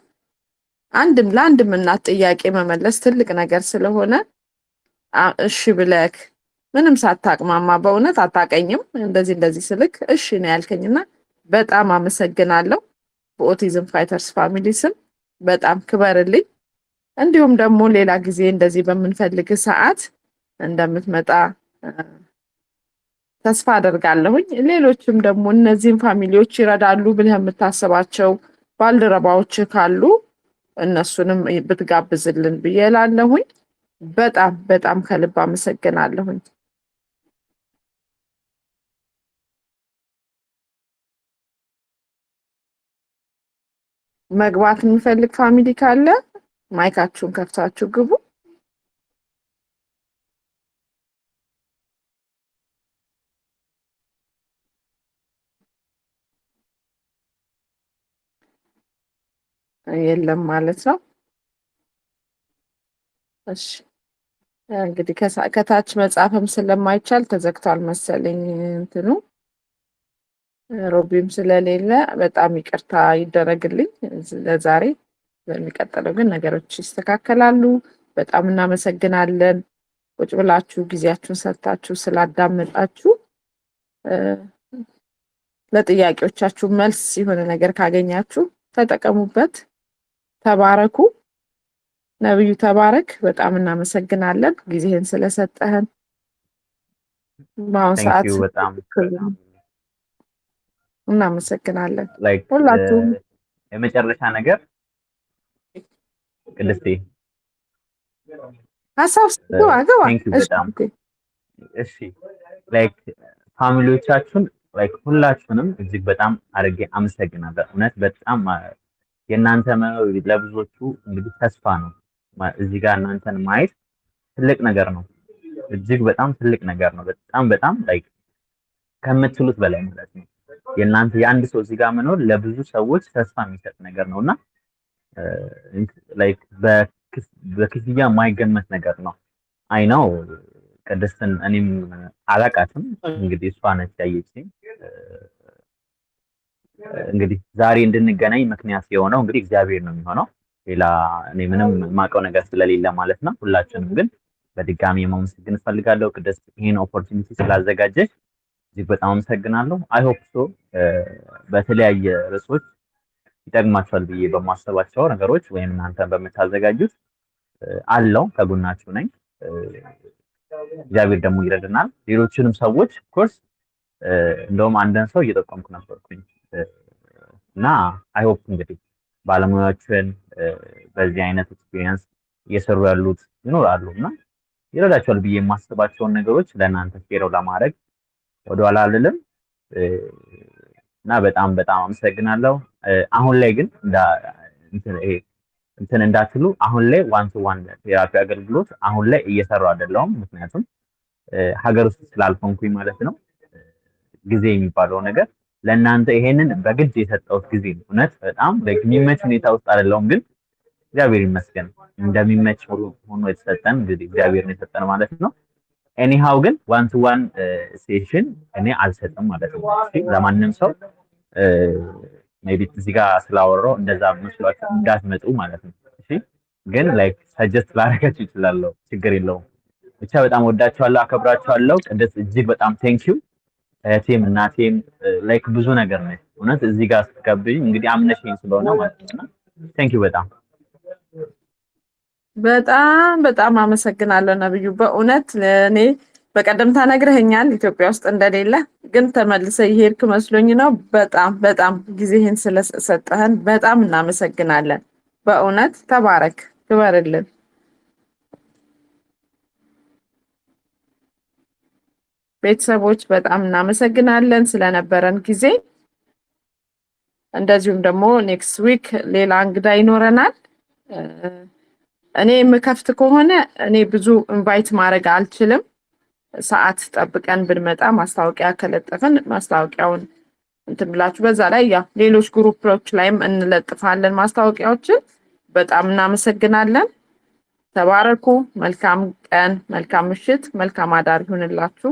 ለአንድም እናት ጥያቄ መመለስ ትልቅ ነገር ስለሆነ እሺ ብለክ ምንም ሳታቅማማ በእውነት አታቀኝም እንደዚህ ስልክ እሺ ነው ያልከኝና በጣም አመሰግናለሁ። በኦቲዝም ፋይተርስ ፋሚሊ ስም በጣም ክበርልኝ። እንዲሁም ደግሞ ሌላ ጊዜ እንደዚህ በምንፈልግ ሰዓት እንደምትመጣ ተስፋ አደርጋለሁኝ። ሌሎችም ደግሞ እነዚህን ፋሚሊዎች ይረዳሉ ብለህ የምታስባቸው ባልደረባዎች ካሉ እነሱንም ብትጋብዝልን ብዬ እላለሁኝ። በጣም ከልብ አመሰግናለሁኝ። መግባት የሚፈልግ ፋሚሊ ካለ ማይካችሁን ከፍታችሁ ግቡ። የለም ማለት ነው። እሺ እንግዲህ ከታች መጻፍም ስለማይቻል ተዘግቷል መሰለኝ እንትኑ ሮቢም ስለሌለ በጣም ይቅርታ ይደረግልኝ ለዛሬ። በሚቀጥለው ግን ነገሮች ይስተካከላሉ። በጣም እናመሰግናለን። ቁጭ ብላችሁ ጊዜያችሁን ሰጥታችሁ ስላዳመጣችሁ ለጥያቄዎቻችሁ መልስ የሆነ ነገር ካገኛችሁ ተጠቀሙበት። ተባረኩ። ነብዩ ተባረክ። በጣም እናመሰግናለን ጊዜህን ስለሰጠህን። በአሁን ሰዓት በጣም እናመሰግናለን ሁላችሁም። የመጨረሻ ነገር ቅድስቴ ሀሳብ ገባ። እሺ ላይክ ፋሚሊዎቻችሁን ላይክ ሁላችሁንም እጅግ በጣም አድርጌ አመሰግናለሁ። እውነት በጣም የእናንተ መኖር ለብዙዎቹ እንግዲህ ተስፋ ነው። እዚህ ጋር እናንተን ማየት ትልቅ ነገር ነው። እጅግ በጣም ትልቅ ነገር ነው። በጣም ላይክ ከምትሉት በላይ ማለት ነው። የእናንተ የአንድ ሰው እዚህ ጋር መኖር ለብዙ ሰዎች ተስፋ የሚሰጥ ነገር ነውና ላይክ በክፍያ የማይገመት ነገር ነው። አይ ነው ቅድስትን እኔም አላቃትም እንግዲህ እሷ ነች ያየችኝ። እንግዲህ ዛሬ እንድንገናኝ ምክንያት የሆነው እንግዲህ እግዚአብሔር ነው የሚሆነው። ሌላ እኔ ምንም የማውቀው ነገር ስለሌለ ማለት ነው። ሁላችንም ግን በድጋሚ ማመስገን እፈልጋለሁ ቅድስት ይሄን ኦፖርቹኒቲ ስላዘጋጀሽ እጅግ በጣም አመሰግናለሁ። አይ ሆፕ ሶ በተለያየ ርዕሶች ይጠቅማችኋል ብዬ በማሰባቸው ነገሮች ወይም እናንተን በምታዘጋጁት አለው ከጎናችሁ ነኝ። እግዚአብሔር ደግሞ ይረዳናል። ሌሎችንም ሰዎች ኮርስ እንደውም አንድን ሰው እየጠቆምኩ ነበርኩኝ እና አይ ሆፕ እንግዲህ ባለሙያዎችን በዚህ አይነት ኤክስፒሪየንስ እየሰሩ ያሉት ይኖራሉ እና ይረዳቸዋል ብዬ የማስባቸውን ነገሮች ለእናንተ ሼር ለማድረግ ወደኋላ አልልም። እና በጣም በጣም አመሰግናለሁ። አሁን ላይ ግን እንትን እንዳትሉ አሁን ላይ ዋን ቱ ዋን ቴራፒ አገልግሎት አሁን ላይ እየሰራሁ አይደለሁም። ምክንያቱም ሀገር ውስጥ ስላልሆንኩኝ ማለት ነው። ጊዜ የሚባለው ነገር ለእናንተ ይሄንን በግድ የሰጠሁት ጊዜ ነው። እውነት በጣም የሚመች ሁኔታ ውስጥ አይደለሁም፣ ግን እግዚአብሔር ይመስገን እንደሚመች ሆኖ የተሰጠን እንግዲህ እግዚአብሔር ነው የሰጠን ማለት ነው። ኤኒሃው ግን ዋን ቱ ዋን ሴሽን እኔ አልሰጥም ማለት ነው። እሺ ለማንም ሰው ሜቢ እዚህ ጋር ስላወራው እንደዛ መስሏችሁ እንዳትመጡ ማለት ነው። እሺ ግን ላይክ ሰጀስት ላደርጋችሁ እችላለሁ፣ ችግር የለውም። ብቻ በጣም ወዳችኋለሁ፣ አከብራችኋለሁ። ቅድስት እጅግ በጣም ቴንኪው። እህቴም እናቴም ላይክ ብዙ ነገር ነው እውነት እዚህ ጋር ስትጋብዥኝ እንግዲህ አምነሽኝ ስለሆነ ማለት ነው። ቴንኪው በጣም በጣም በጣም አመሰግናለሁ ነብዩ። በእውነት እኔ በቀደምታ ነግረኸኛል ኢትዮጵያ ውስጥ እንደሌለ፣ ግን ተመልሰ ይሄድክ መስሎኝ ነው። በጣም በጣም ጊዜህን ስለሰጠህን በጣም እናመሰግናለን። በእውነት ተባረክ፣ ክበርልን። ቤተሰቦች በጣም እናመሰግናለን ስለነበረን ጊዜ። እንደዚሁም ደግሞ ኔክስት ዊክ ሌላ እንግዳ ይኖረናል። እኔ የምከፍት ከሆነ እኔ ብዙ ኢንቫይት ማድረግ አልችልም። ሰዓት ጠብቀን ብንመጣ ማስታወቂያ ከለጠፍን ማስታወቂያውን እንትን ብላችሁ በዛ ላይ ያው ሌሎች ግሩፖች ላይም እንለጥፋለን ማስታወቂያዎችን። በጣም እናመሰግናለን። ተባረኩ። መልካም ቀን፣ መልካም ምሽት፣ መልካም አዳር ይሁንላችሁ።